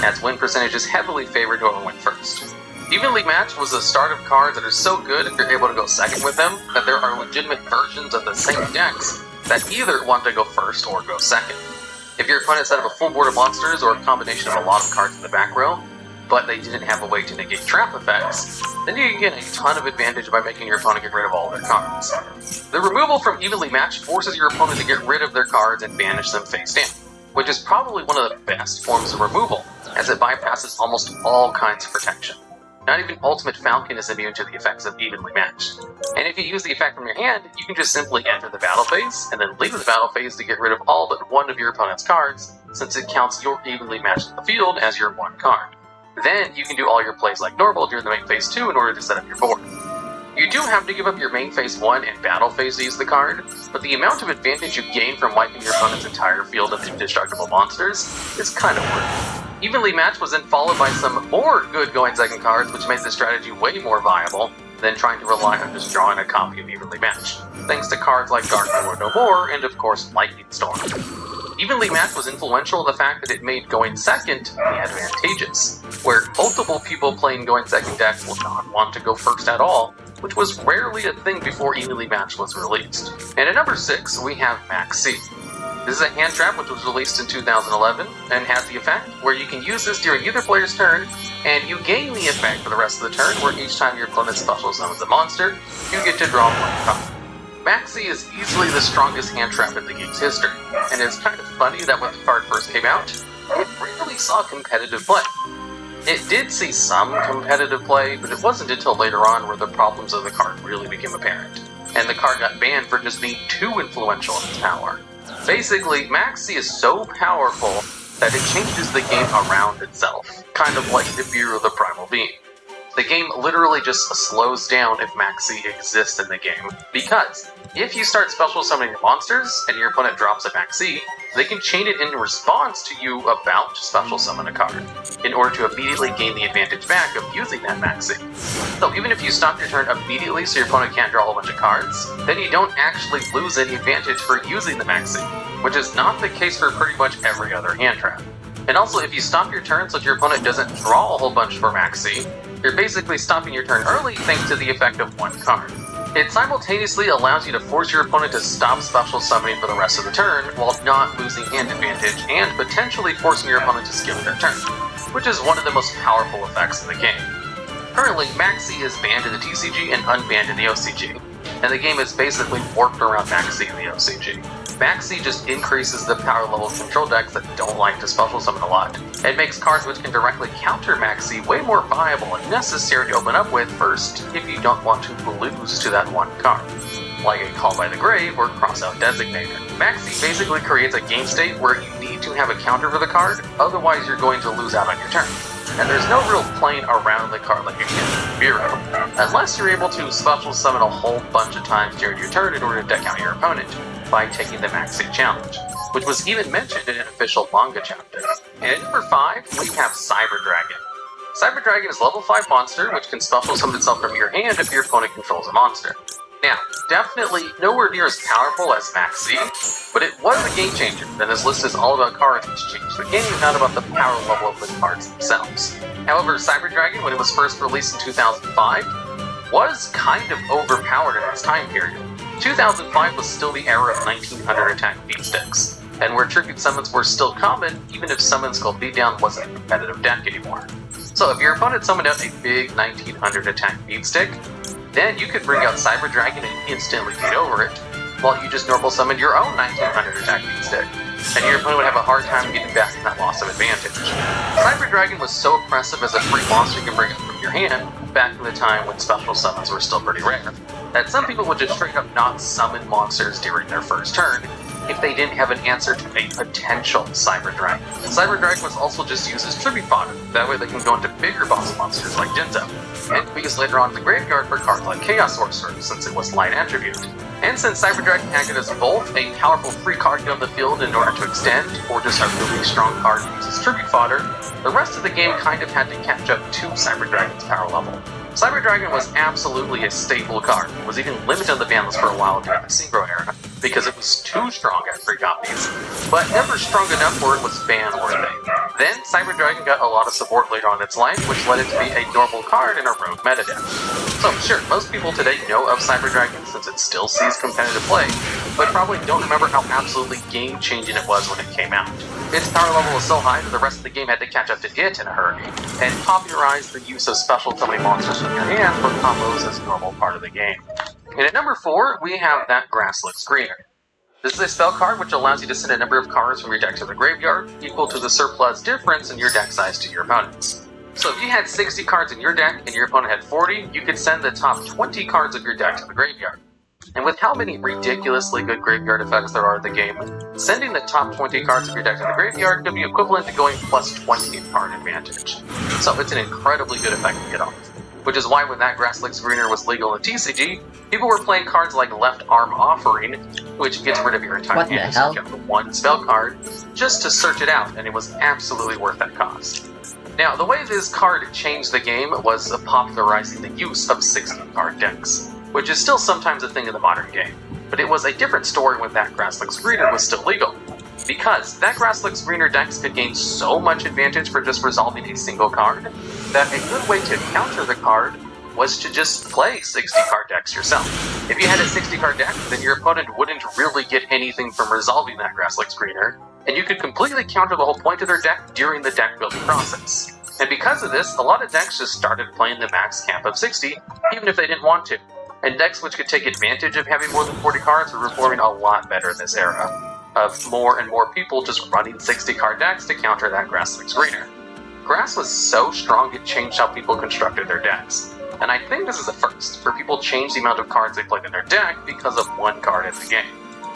as win percentage is heavily favored whoever went first. Evenly Matched was the start of cards that are so good if you're able to go second with them, that there are legitimate versions of the same decks that either want to go first or go second. If your opponent set up a full board of monsters or a combination of a lot of cards in the back row, but they didn't have a way to negate trap effects, then you can get a ton of advantage by making your opponent get rid of all their cards. The removal from Evenly Matched forces your opponent to get rid of their cards and banish them face down, which is probably one of the best forms of removal, as it bypasses almost all kinds of protection. Not even Ultimate Falcon is immune to the effects of Evenly Matched. And if you use the effect from your hand, you can just simply enter the battle phase, and then leave the battle phase to get rid of all but one of your opponent's cards, since it counts your Evenly Matched in the field as your one card. Then you can do all your plays like normal during the main phase 2 in order to set up your board. You do have to give up your main phase 1 and battle phase to use the card, but the amount of advantage you gain from wiping your opponent's entire field of indestructible monsters is kind of worth it. Evenly Matched was then followed by some more good going second cards, which made the strategy way more viable than trying to rely on just drawing a copy of Evenly Matched, thanks to cards like Dark Lord No More and of course Lightning Storm. Evenly Matched was influential in the fact that it made going second advantageous, where multiple people playing going second decks will not want to go first at all, which was rarely a thing before Evenly Matched was released. And at number 6, we have Maxi. This is a hand trap which was released in 2011, and has the effect where you can use this during either player's turn, and you gain the effect for the rest of the turn, where each time your opponent special summons a monster, you get to draw one card. Maxi is easily the strongest hand trap in the game's history, and it's kind of funny that when the card first came out, it rarely saw competitive play. It did see some competitive play, but it wasn't until later on where the problems of the card really became apparent, and the card got banned for just being too influential in its power. Basically, Maxi is so powerful that it changes the game around itself, kind of like the Bureau of the Primal Being. The game literally just slows down if Maxi exists in the game, because if you start special summoning your monsters and your opponent drops a Maxi, they can chain it in response to you about to special summon a card, in order to immediately gain the advantage back of using that Maxi. So even if you stop your turn immediately so your opponent can't draw a whole bunch of cards, then you don't actually lose any advantage for using the Maxi, which is not the case for pretty much every other hand trap. And also, if you stop your turn so that your opponent doesn't draw a whole bunch for Maxi, you're basically stopping your turn early thanks to the effect of one card. It simultaneously allows you to force your opponent to stop special summoning for the rest of the turn while not losing hand advantage, and potentially forcing your opponent to skip their turn, which is one of the most powerful effects in the game. Currently, Maxi is banned in the TCG and unbanned in the OCG, and the game is basically warped around Maxi in the OCG. Maxi just increases the power level of control decks that don't like to special summon a lot. It makes cards which can directly counter Maxi way more viable and necessary to open up with first if you don't want to lose to that one card, like a Call by the Grave or Crossout Designator. Maxi basically creates a game state where you need to have a counter for the card, otherwise you're going to lose out on your turn. And there's no real playing around the card like you can in Bureau, unless you're able to special summon a whole bunch of times during your turn in order to deck out your opponent by taking the Maxi challenge. which was even mentioned in an official manga chapter. And at number 5, we have Cyber Dragon. Cyber Dragon is a level 5 monster, which can special summon itself from your hand if your opponent controls a monster. Now, definitely nowhere near as powerful as Max Z, but it was a game changer, and this list is all about cards which changed the game, not about the power level of the cards themselves. However, Cyber Dragon, when it was first released in 2005, was kind of overpowered in its time period. 2005 was still the era of 1900 attack beatsticks, and where tribute summons were still common, even if summons called beatdown wasn't a competitive deck anymore. So if your opponent summoned out a big 1900 attack beatstick, then you could bring out Cyber Dragon and instantly beat over it, while you just normal summoned your own 1900 attack beatstick, and your opponent would have a hard time getting back from that loss of advantage. Cyber Dragon was so oppressive as a free monster you can bring up from your hand, back in the time when special summons were still pretty rare, that some people would just straight up not summon monsters during their first turn, if they didn't have an answer to a potential Cyber Dragon. Cyber Dragon was also just used as tribute fodder, that way they can go into bigger boss monsters like Jinzo, and be used later on in the graveyard for cards like Chaos Sorcerer, since it was light attribute. And since Cyber Dragon acted as both a powerful free card on the field in order to extend, or just a really strong card used as tribute fodder, the rest of the game kind of had to catch up to Cyber Dragon's power level. Cyber Dragon was absolutely a staple card. It was even limited on the ban list for a while during the Synchro era, because it was too strong at free copies, but never strong enough where it was ban-worthy. Then, Cyber Dragon got a lot of support later on in its life, which led it to be a normal card in a rogue meta deck. So sure, most people today know of Cyber Dragon since it still sees competitive play, but probably don't remember how absolutely game-changing it was when it came out. Its power level was so high that the rest of the game had to catch up to it in a hurry, and popularize the use of special summoning monsters from your hand for combos as a normal part of the game. And at number 4, we have that Grasslick Screener. This is a spell card which allows you to send a number of cards from your deck to the graveyard, equal to the surplus difference in your deck size to your opponents. So if you had 60 cards in your deck and your opponent had 40, you could send the top 20 cards of your deck to the graveyard. And with how many ridiculously good graveyard effects there are in the game, sending the top 20 cards of your deck to the graveyard could be equivalent to going plus 20 in card advantage. So it's an incredibly good effect to get off. Which is why when that Grasslick Screener was legal in TCG, people were playing cards like Left Arm Offering, which gets rid of your entire hand, so you have the one spell card, just to search it out, and it was absolutely worth that cost. Now, the way this card changed the game was popularizing the use of 60-card decks, which is still sometimes a thing in the modern game, but it was a different story when that Grasslick Screener was still legal. Because that Grasslick Screener decks could gain so much advantage for just resolving a single card, that a good way to counter the card was to just play 60-card decks yourself. If you had a 60-card deck, then your opponent wouldn't really get anything from resolving that Grasslick Screener, and you could completely counter the whole point of their deck during the deck building process. And because of this, a lot of decks just started playing the max cap of 60, even if they didn't want to. And decks which could take advantage of having more than 40 cards were performing a lot better in this era, of more and more people just running 60-card decks to counter that Grasslick Screener. Grass was so strong it changed how people constructed their decks, and I think this is a first, for people change the amount of cards they played in their deck because of one card in the game.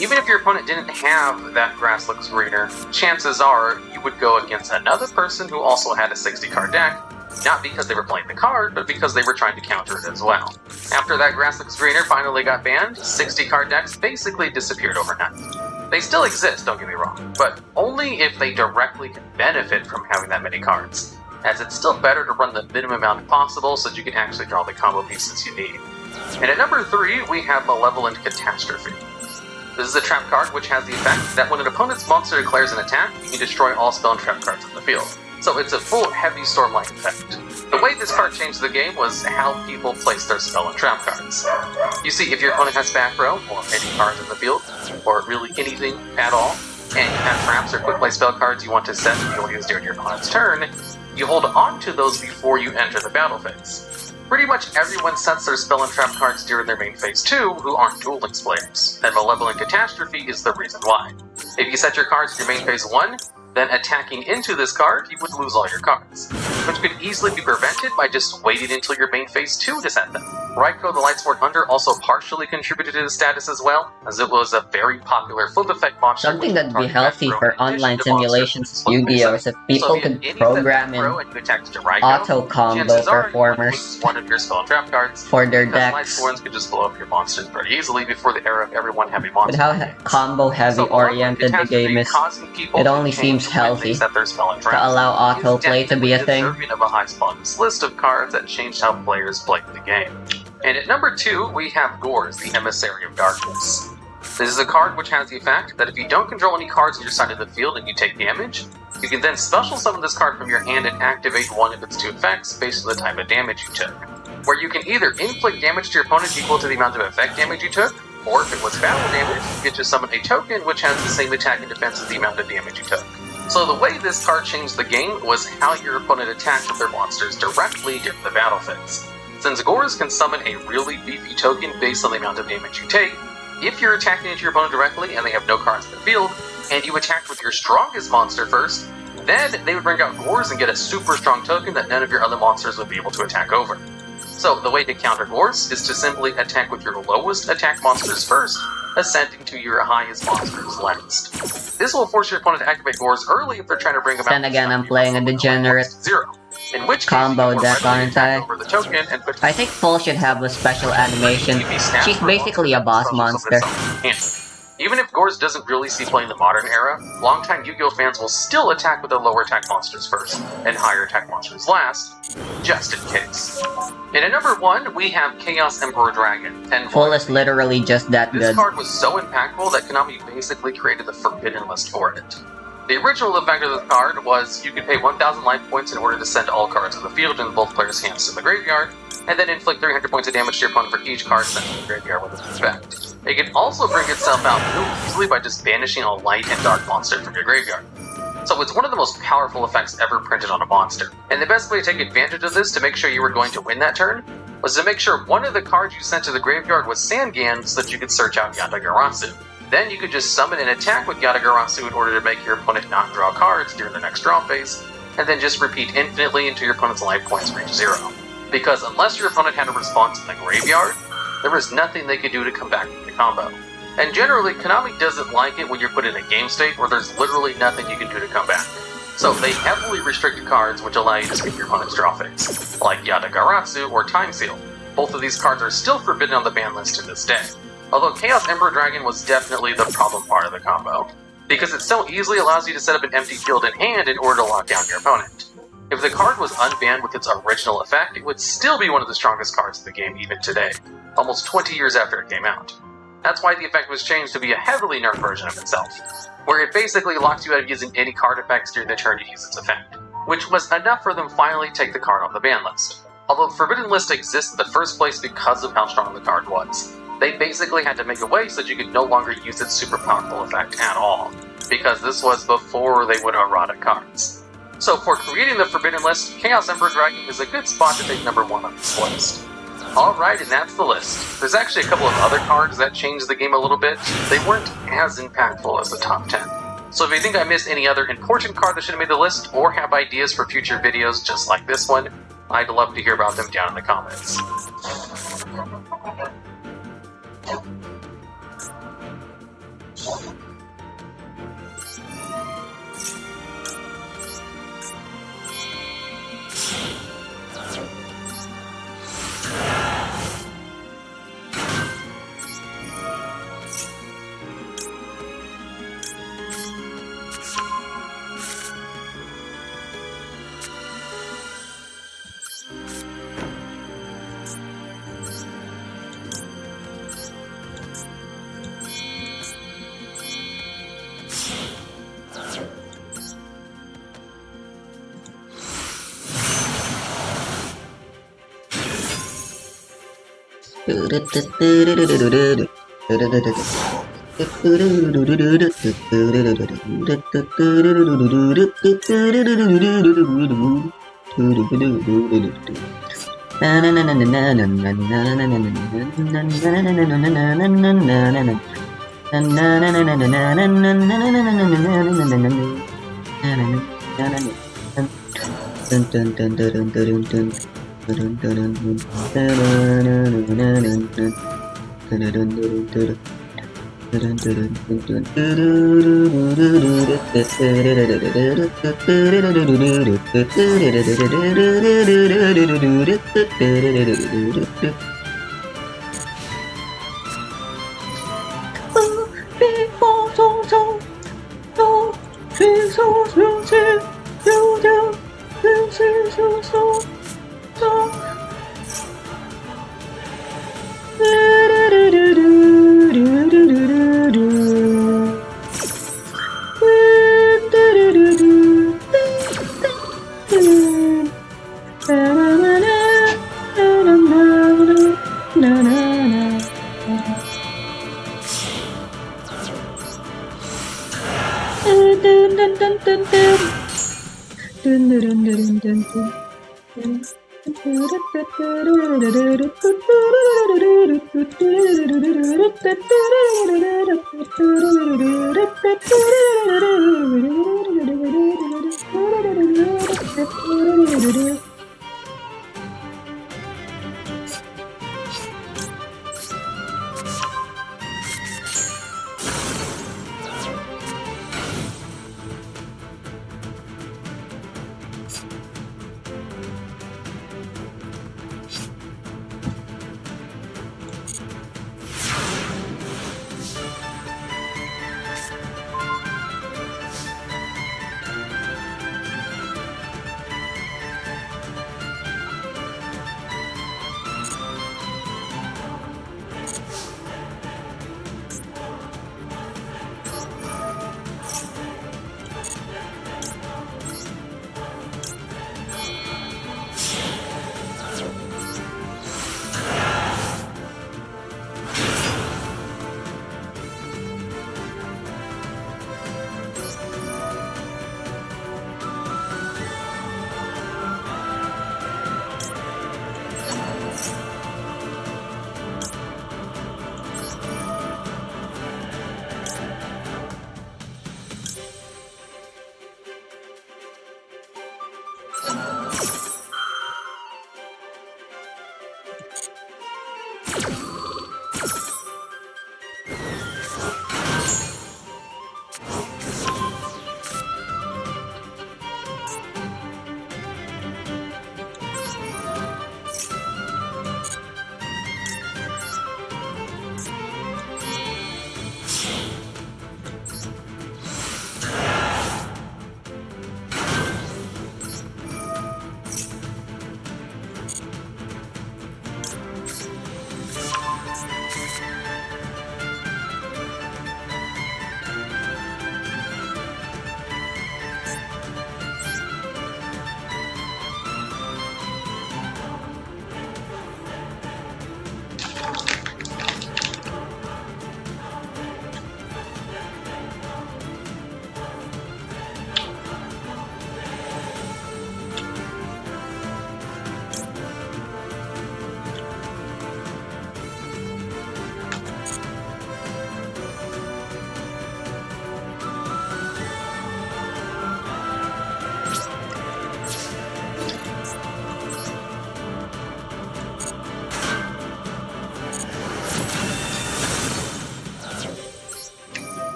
Even if your opponent didn't have that Grasslick Screener, chances are you would go against another person who also had a 60-card deck, not because they were playing the card, but because they were trying to counter it as well. After that Grasslick Screener finally got banned, 60-card decks basically disappeared overnight. They still exist, don't get me wrong, but only if they directly can benefit from having that many cards, as it's still better to run the minimum amount possible so that you can actually draw the combo pieces you need. And at number 3, we have Malevolent Catastrophe. This is a trap card which has the effect that when an opponent's monster declares an attack, you can destroy all spell and trap cards in the field. So it's a full heavy storm-like effect. The way this card changed the game was how people placed their spell and trap cards. You see, if your opponent has back row, or any cards in the field, or really anything at all, and you have traps or quick play spell cards you want to set and you'll use during your opponent's turn, you hold on to those before you enter the battle phase. Pretty much everyone sets their spell and trap cards during their main phase 2 who aren't Duel Links players, and Malevolent Catastrophe is the reason why. If you set your cards in your main phase 1, then attacking into this card, you would lose all your cards, which could easily be prevented by just waiting until your main phase 2 to set them. Raiko the Lightsword Hunter also partially contributed to the status as well, as it was a very popular flip effect monster. Something that'd be healthy for online simulations of Yu-Gi-Oh! Is if people could program in auto-combo performers one of your spell and trap cards, for their because decks. Lightsworns could just blow up your monsters pretty easily before the era of everyone having monsters. But how combo-heavy oriented the game is, it only seems healthy to allow auto-play to be a thing. Of a high-spawned list of cards that changed how players played the game. And at number 2, we have Gores, the Emissary of Darkness. This is a card which has the effect that if you don't control any cards on your side of the field and you take damage, you can then special summon this card from your hand and activate one of its 2 effects based on the type of damage you took. Where you can either inflict damage to your opponent equal to the amount of effect damage you took, or if it was battle damage, you get to summon a token which has the same attack and defense as the amount of damage you took. So the way this card changed the game was how your opponent attacked with their monsters directly during the battle phase. Since Gores can summon a really beefy token based on the amount of damage you take, if you're attacking into your opponent directly and they have no cards in the field, and you attacked with your strongest monster first, then they would bring out Gores and get a super strong token that none of your other monsters would be able to attack over. So the way to counter Gores is to simply attack with your lowest attack monsters first, ascending to your highest monsters last. This will force your opponent to activate Gores early if they're trying to bring them out. Then again, I'm playing a degenerate in which combo deck, aren't I? over the token and put I think Full should have a special animation. She's basically a boss monster. Even if Gores doesn't really see play in the modern era, longtime Yu-Gi-Oh! Fans will still attack with their lower attack monsters first, and higher attack monsters last, just in case. And at number 1, we have Chaos Emperor Dragon. Full is literally just that This good. card was so impactful that Konami basically created the Forbidden List for it. The original effect of this card was you could pay 1,000 life points in order to send all cards to the field in both players' hands to the graveyard, and then inflict 300 points of damage to your opponent for each card sent to the graveyard with this effect. It can also bring itself out really easily by just banishing a light and dark monster from your graveyard. So it's one of the most powerful effects ever printed on a monster. And the best way to take advantage of this to make sure you were going to win that turn was to make sure one of the cards you sent to the graveyard was Sangan so that you could search out Yatagarasu. Then you could just summon and attack with Yatagarasu in order to make your opponent not draw cards during the next draw phase, and then just repeat infinitely until your opponent's life points reach 0. Because unless your opponent had a response in the graveyard, there was nothing they could do to come back from the combo. And generally, Konami doesn't like it when you're put in a game state where there's literally nothing you can do to come back. So they heavily restricted cards which allow you to skip your opponent's draw phase, like Yatagarasu or Time Seal. Both of these cards are still forbidden on the ban list to this day. Although Chaos Emperor Dragon was definitely the problem part of the combo, because it so easily allows you to set up an empty field in hand in order to lock down your opponent. If the card was unbanned with its original effect, it would still be one of the strongest cards in the game even today, almost 20 years after it came out. That's why the effect was changed to be a heavily nerfed version of itself, where it basically locks you out of using any card effects during the turn you use its effect, which was enough for them finally to take the card off the ban list. Although the Forbidden List exists in the first place because of how strong the card was, they basically had to make a way so that you could no longer use its super powerful effect at all, because this was before they would errata cards. So for creating the Forbidden List, Chaos Emperor Dragon is a good spot to take number 1 on this list. Alright, and that's the list. There's actually a couple of other cards that changed the game a little bit. They weren't as impactful as the top 10. So if you think I missed any other important card that should have made the list, or have ideas for future videos just like this one, I'd love to hear about them down in the comments.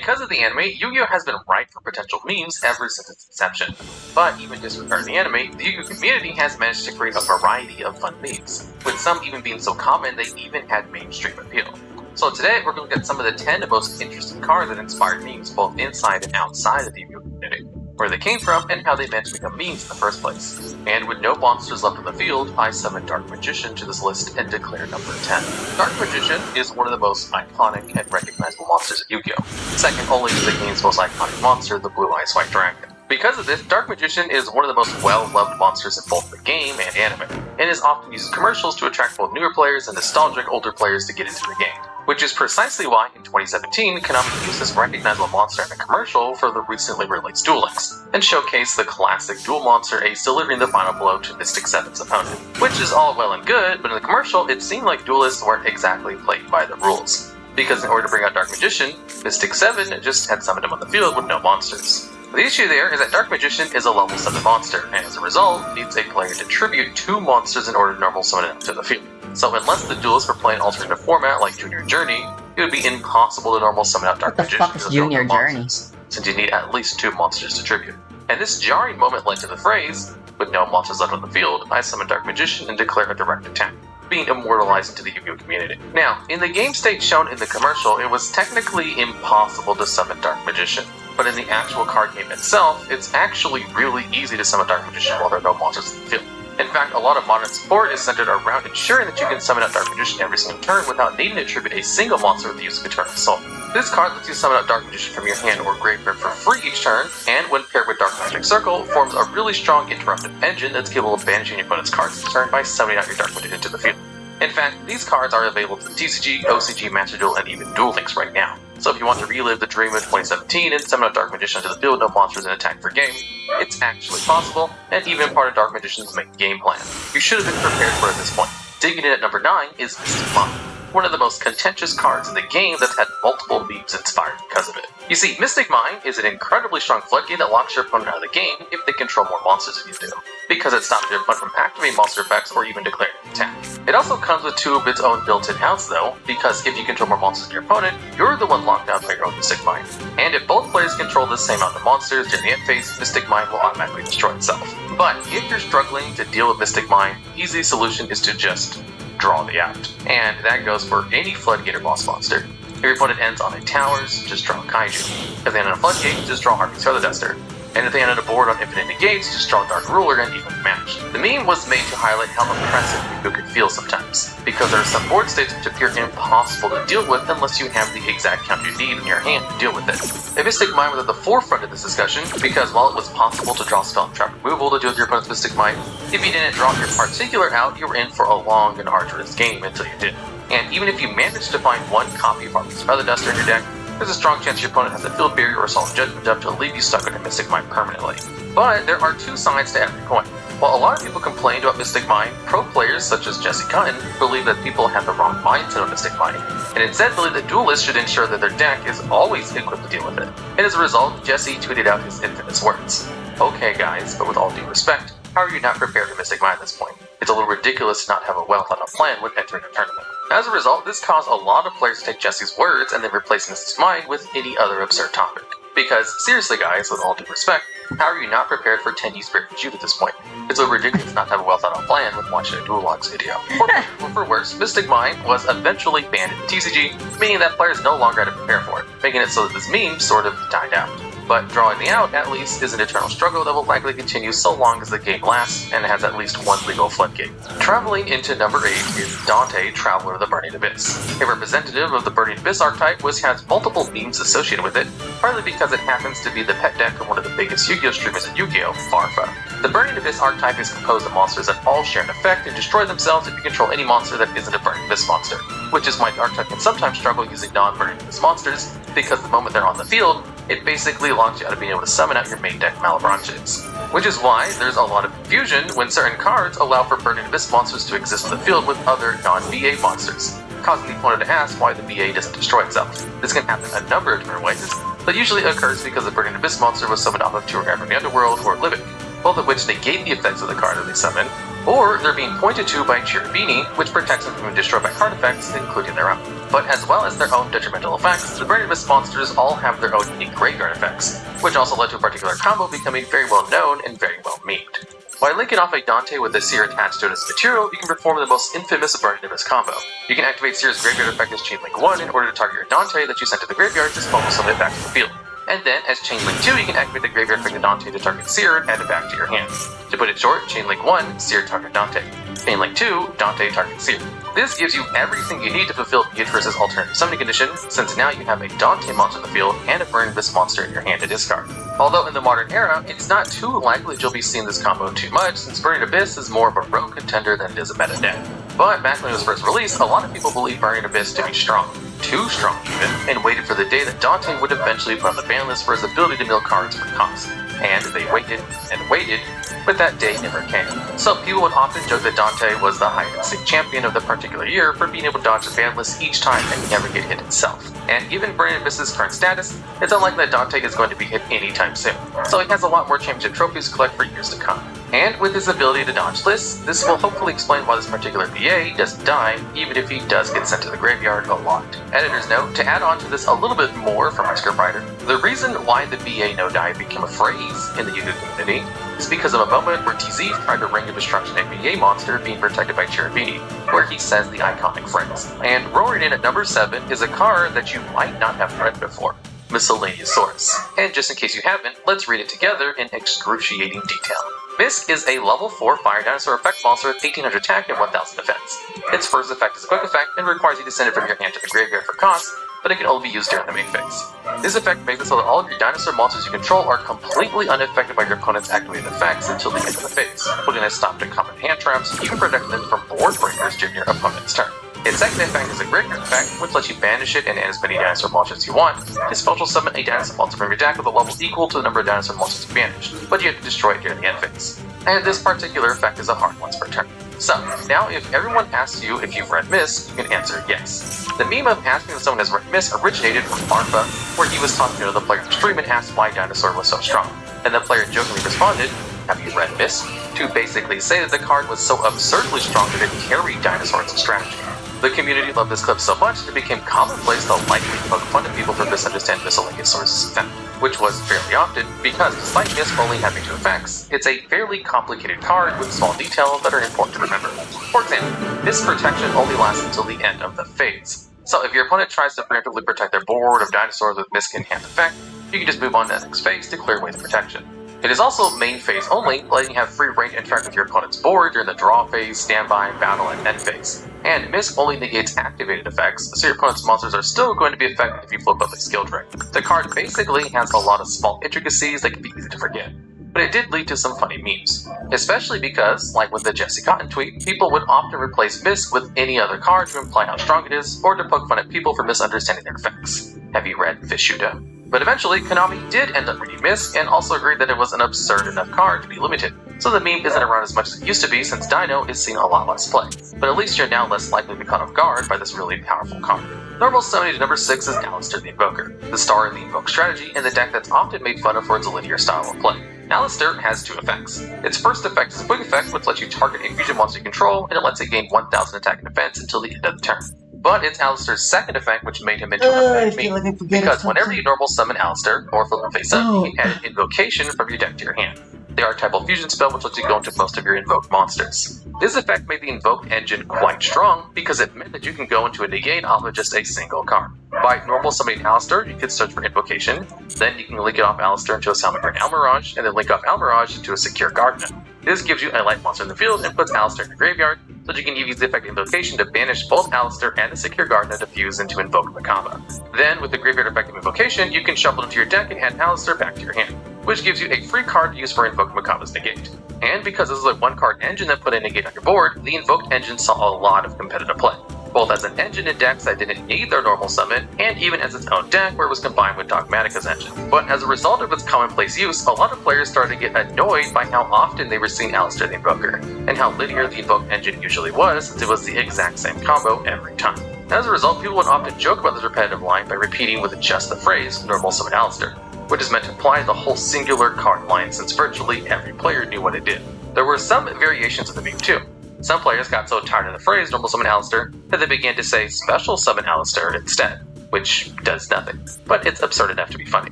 Because of the anime, Yu-Gi-Oh! Has been ripe for potential memes ever since its inception. But even disregarding the anime, the Yu-Gi-Oh! Community has managed to create a variety of fun memes, with some even being so common they even had mainstream appeal. So today, we're going to look at some of the 10 most interesting cards that inspired memes both inside and outside of the Yu-Gi-Oh! Community, where they came from, and how they managed to become memes in the first place. And with no monsters left on the field, I summon Dark Magician to this list and declare number 10. Dark Magician is one of the most iconic and recognizable monsters of Yu-Gi-Oh! Second only to the game's most iconic monster, the Blue Eyes White Dragon. Because of this, Dark Magician is one of the most well-loved monsters in both the game and anime, and is often used in commercials to attract both newer players and nostalgic older players to get into the game. which is precisely why in 2017 Konami used this recognizable monster in a commercial for the recently released Duel Links, and showcased the classic Duel Monster Ace delivering the final blow to Mystic 7's opponent. Which is all well and good, but in the commercial it seemed like duelists weren't exactly playing by the rules, because in order to bring out Dark Magician, Mystic 7 just had summoned him on the field with no monsters. The issue there is that Dark Magician is a level 7 monster, and as a result, needs a player to tribute 2 monsters in order to normal summon him to the field. So unless the duelist were playing an alternative format like Junior Journey, it would be impossible to normal summon out Dark Magician. What the fuck is Junior Journey? Monsters, since you need at least 2 monsters to tribute. And this jarring moment led to the phrase, with no monsters left on the field, I summon Dark Magician and declare a direct attack, being immortalized into the Yu-Gi-Oh community. Now, in the game state shown in the commercial, it was technically impossible to summon Dark Magician, but in the actual card game itself, it's actually really easy to summon Dark Magician while there are no monsters in the field. In fact, a lot of modern support is centered around ensuring that you can summon out Dark Magician every single turn without needing to tribute a single monster with the use of Eternal Soul. This card lets you summon out Dark Magician from your hand or graveyard for free each turn, and when paired with Dark Magic Circle, forms a really strong interruptive engine that's capable of banishing your opponent's cards each turn by summoning out your Dark Magician to the field. In fact, these cards are available to TCG, OCG, Master Duel, and even Duel Links right now. So if you want to relive the dream of 2017 and summon a Dark Magician to the field with no monsters and attack per game, it's actually possible, and even part of Dark Magician's main game plan. You should have been prepared for it at this point. Digging in at number 9 is Mystic Mind, one of the most contentious cards in the game that's had multiple memes inspired because of it. You see, Mystic Mind is an incredibly strong floodgate that locks your opponent out of the game if they control more monsters than you do, because it stops your opponent from activating monster effects or even declaring an attack. It also comes with 2 of its own built-in outs though, because if you control more monsters than your opponent, you're the one locked out by your own Mystic Mind. And if both players control the same amount of monsters during the end phase, Mystic Mind will automatically destroy itself. But if you're struggling to deal with Mystic Mind, the easy solution is to just draw the out. And that goes for any floodgate or boss monster. If your opponent ends on a towers, just draw a Kaiju. If they end on a floodgate, just draw Harpy's Feather Duster. And if they end on a board on infinite negates, just draw Dark Ruler and even match. The meme was made to highlight how oppressive Yu-Gi-Oh could feel sometimes, because there are some board states which appear impossible to deal with unless you have the exact counter you need in your hand to deal with it. And Mystic Mind was at the forefront of this discussion, because while it was possible to draw spell and trap removal to deal with your opponent's Mystic Mind, if you didn't draw your particular out, you were in for a long and arduous game until you did. And even if you managed to find one copy of Harpy's Feather Duster in your deck, there's a strong chance your opponent has a field barrier or solid judgment up to leave you stuck on a Mystic Mind permanently. But there are 2 sides to every coin. While a lot of people complained about Mystic Mind, pro players such as Jesse Cutton believe that people have the wrong mindset of Mystic Mind, and instead believe that duelists should ensure that their deck is always equipped to deal with it. And as a result, Jesse tweeted out his infamous words. Okay guys, but with all due respect, how are you not prepared for Mystic Mind at this point? It's a little ridiculous to not have a well-thought-out plan when entering a tournament. As a result, this caused a lot of players to take Jesse's words and then replace Mystic Mind with any other absurd topic. Because, seriously guys, with all due respect, how are you not prepared for 10 Spirit for Jude at this point? It's a ridiculous not to have a well-thought-out plan when watching a Duel Logs video. Or for worse, Mystic Mind was eventually banned in TCG, meaning that players no longer had to prepare for it, making it so that this meme sort of died out. But drawing the out, at least, is an eternal struggle that will likely continue so long as the game lasts and has at least one legal floodgate. Traveling into number 8 is Dante, Traveler of the Burning Abyss, a representative of the Burning Abyss archetype which has multiple memes associated with it, partly because it happens to be the pet deck of one of the biggest Yu-Gi-Oh streamers in Yu-Gi-Oh, Farfa. The Burning Abyss archetype is composed of monsters that all share an effect and destroy themselves if you control any monster that isn't a Burning Abyss monster, which is why the archetype can sometimes struggle using non-Burning Abyss monsters, because the moment they're on the field, it basically locks you out of being able to summon out your main deck Malebranches. Which is why there's a lot of confusion when certain cards allow for Burning Abyss monsters to exist in the field with other non-BA monsters, causing the opponent to ask why the BA doesn't destroy itself. This can happen a number of different ways, but usually occurs because the Burning Abyss monster was summoned off of Turgar from the Underworld or Livic, both of which negate the effects of the card that they summon, or they're being pointed to by Cherubini, which protects them from being destroyed by card effects, including their own. But as well as their own detrimental effects, the Burning Abyss monsters all have their own unique graveyard effects, which also led to a particular combo becoming very well known and very well memed. By linking off a Dante with a Seer attached to it as material, you can perform the most infamous Burning Abyss combo. You can activate Seer's graveyard effect as Chainlink 1 in order to target your Dante that you sent to the graveyard to spawn summon it back to the field. And then, as Chainlink 2, you can activate the graveyard effect of Dante to target Seer and add it back to your hand. To put it short, Chainlink 1, Seer target Dante. Chainlink 2, Dante target Seer. This gives you everything you need to fulfill Beatrice's alternative summoning condition, since now you have a Dante monster in the field and a Burning Abyss monster in your hand to discard. Although in the modern era, it's not too likely that you'll be seeing this combo too much, since Burning Abyss is more of a rogue contender than it is a meta deck. But back when it was first released, a lot of people believed Burning Abyss to be strong. too strong even, and waited for the day that Dante would eventually put on the ban list for his ability to mill cards for cost. And they waited and waited, but that day never came. So people would often joke that Dante was the hide-and-seek champion of the particular year for being able to dodge the ban list each time and never get hit himself. And given Brandon Miss's current status, it's unlikely that Dante is going to be hit anytime soon, so he has a lot more championship trophies to collect for years to come. And with his ability to dodge lists, this will hopefully explain why this particular BA doesn't die, even if he does get sent to the graveyard a lot. Editor's note, to add on to this a little bit more from my scriptwriter, the reason why the BA no die became a phrase in the yyyy community is because of a moment where TZ tried to Ring of Destruction a BA monster being protected by Cherubini, where he says the iconic phrase. And roaring in at number 7 is a card that you might not have read before, Miscellaneous Source. And just in case you haven't, let's read it together in excruciating detail. Misk is a level 4 fire dinosaur effect monster with 1800 attack and 1000 defense. Its first effect is a quick effect and requires you to send it from your hand to the graveyard for cost, but it can only be used during the main phase. This effect makes it so that all of your dinosaur monsters you control are completely unaffected by your opponent's activated effects until the end of the phase, putting a stop to common hand traps and even protecting them from board breakers during your opponent's turn. Its second effect is a graveyard effect, which lets you banish it and add as many dinosaur monsters as you want. It special summon a dinosaur monster from your deck with a level equal to the number of dinosaur monsters you banished, but you have to destroy it during the end phase. And this particular effect is a hard once per turn. So, now if everyone asks you if you've read Misk, you can answer yes. The meme of asking if someone has read Misk originated from Marfa, where he was talking to another player in the stream and asked why Dinosaur was so strong. And the player jokingly responded, "Have you read Misk?" to basically say that the card was so absurdly strong that it carried Dinosaur as a strategy. The community loved this clip so much it became commonplace to lightly poke fun at people for misunderstanding Miscellaneous Source's effect, which was fairly often because despite Misk only having 2 effects, it's a fairly complicated card with small details that are important to remember. For example, Misk protection only lasts until the end of the phase. So if your opponent tries to preemptively protect their board of dinosaurs with Misk in hand effect, you can just move on to the next phase to clear away the protection. It is also main phase only, letting you have free reign to interact with your opponent's board during the draw phase, standby, battle, and end phase. And Misk only negates activated effects, so your opponent's monsters are still going to be affected if you flip up a skill trait. The card basically has a lot of small intricacies that can be easy to forget, but it did lead to some funny memes. Especially because, like with the Jesse Cotton tweet, people would often replace Misk with any other card to imply how strong it is, or to poke fun at people for misunderstanding their effects. Have you read Fishuda? But eventually, Konami did end up reading Misk, and also agreed that it was an absurd enough card to be limited. So the meme isn't around as much as it used to be since Dino is seeing a lot less play. But at least you're now less likely to be caught off guard by this really powerful card. Normal summoning to number 6 is Alistair the Invoker, the star in the Invoke strategy and the deck that's often made fun of for its linear style of play. Alistair has 2 effects. Its first effect is a quick effect which lets you target a fusion monster you control, and it lets it gain 1000 attack and defense until the end of the turn. But it's Alistair's second effect which made him into an effect meme, because whenever you normal summon Alistair, or flip him face up, you can add an invocation from your deck to your hand. The archetypal fusion spell which lets you go into most of your invoked monsters. This effect made the invoked engine quite strong, because it meant that you can go into a negate off of just a single card. By normal summoning Alistair, you can search for invocation, then you can link it off Alistair into a Salamander Almirage, and then link off Almirage into a secure Gardener. This gives you a light monster in the field and puts Alistair in the graveyard, so that you can use the effect invocation to banish both Alistair and the secure Gardener to fuse into Invoke Makaba. Then, with the graveyard effective invocation, you can shuffle into your deck and hand Alistair back to your hand, which gives you a free card to use for Invoke Makaba's negate. And because this is a 1-card engine that put a negate on your board, the invoked engine saw a lot of competitive play, both as an engine in decks that didn't need their normal summon, and even as its own deck where it was combined with Dogmatica's engine. But as a result of its commonplace use, a lot of players started to get annoyed by how often they were seeing Alistair the Invoker, and how linear the invoked engine usually was, since it was the exact same combo every time. As a result, people would often joke about this repetitive line by repeating with just the phrase, normal summon Alistair, which is meant to imply the whole singular card line since virtually every player knew what it did. There were some variations of the meme too. Some players got so tired of the phrase normal summon Alistair that they began to say special summon Alistair instead, which does nothing, but it's absurd enough to be funny.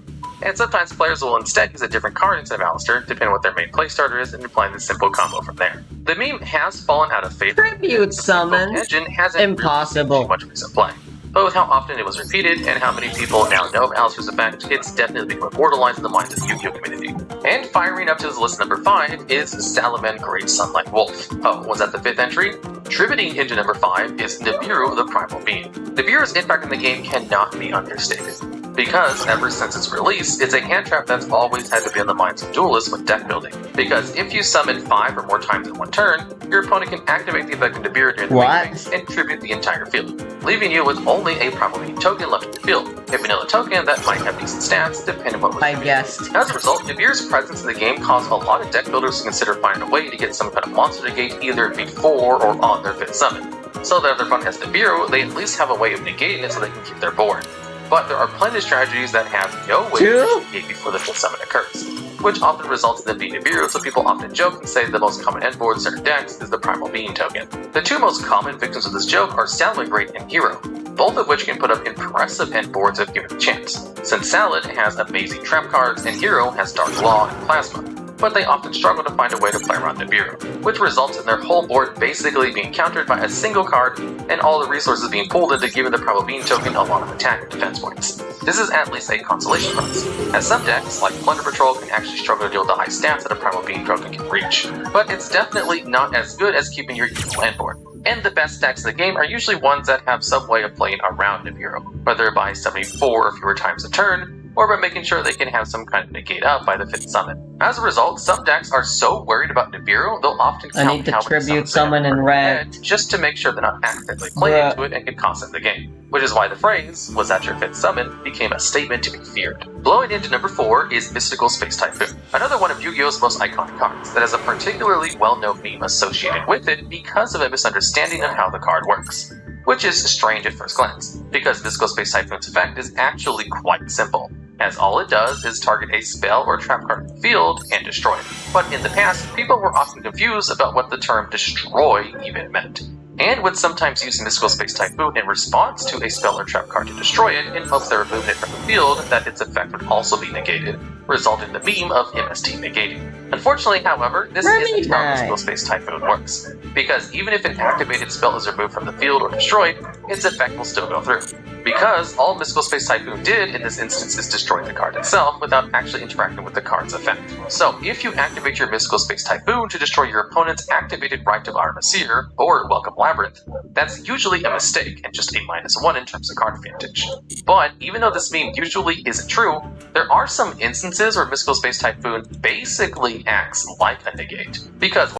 And sometimes players will instead use a different card instead of Alistair, depending on what their main playstarter is, and applying the simple combo from there. The meme has fallen out of favor. Tribute summon? Engine hasn't Impossible. really much recent play. But with how often it was repeated, and how many people now know of Alistair's effect, it's definitely become immortalized in the minds of the Yu-Gi-Oh community. And firing up to his list number 5 is Salaman Great Sunlight Wolf. Oh, was that the 5th entry? Contributing into number 5 is Nibiru the Primal Being. Nibiru's impact in the game cannot be understated. because ever since its release, it's a hand trap that's always had to be on the minds of duelists when deck building. Because if you summon 5 or more times in one turn, your opponent can activate the effect of Nibiru during the main phase and tribute the entire field, leaving you with only a Primal Being token left in the field. If another token that might have decent stats, depending on what was I guessed. As a result, Nibiru's presence in the game caused a lot of deck builders to consider finding a way to get some kind of monster negate either before or on their 5th summon. So that if their opponent has Nibiru, they at least have a way of negating it so they can keep their board. But there are plenty of strategies that have no way to negate before the 5th summon occurs, which often results in them being Nibiru, so people often joke and say the most common end board in certain decks is the Primal Being token. The 2 most common victims of this joke are Salad Great and Hero, both of which can put up impressive end boards if given a chance, since Salad has amazing trap cards and Hero has Dark Law and Plasma, but they often struggle to find a way to play around Nibiru, which results in their whole board basically being countered by a single card and all the resources being pulled into giving the Primal Being token a lot of attack and defense points. This is at least a consolation prize, as some decks, like Plunder Patrol, can actually struggle to deal with the high stats that a Primal Being token can reach, but it's definitely not as good as keeping your evil land board. And the best decks in the game are usually ones that have some way of playing around Nibiru, whether by summoning 4 or fewer times a turn, or by making sure they can have some kind of negate up by the 5th summon. As a result, some decks are so worried about Nibiru, they'll often count I need to how many tribute summons someone in red. just to make sure they're not actively playing into it and can cost them the game. Which is why the phrase, "was that your 5th summon?" became a statement to be feared. Blowing into number 4 is Mystical Space Typhoon, another one of Yu-Gi-Oh's most iconic cards that has a particularly well-known meme associated with it because of a misunderstanding of how the card works. Which is strange at first glance, because Mystical Space Typhoon's effect is actually quite simple, as all it does is target a spell or trap card in the field and destroy it. But in the past, people were often confused about what the term destroy even meant, and would sometimes use Mystical Space Typhoon in response to a spell or trap card to destroy it in hopes they removed it from the field that its effect would also be negated, resulting in the meme of MST negating. Unfortunately, however, this isn't how Mystical Space Typhoon works, because even if an activated spell is removed from the field or destroyed, its effect will still go through. Because all Mystical Space Typhoon did in this instance is destroy the card itself without actually interacting with the card's effect. So if you activate your Mystical Space Typhoon to destroy your opponent's activated Rite of Armaseer or Welcome Labyrinth, that's usually a mistake and just a -1 in terms of card advantage. But even though this meme usually isn't true, there are some instances where Mystical Space Typhoon basically acts like a negate, because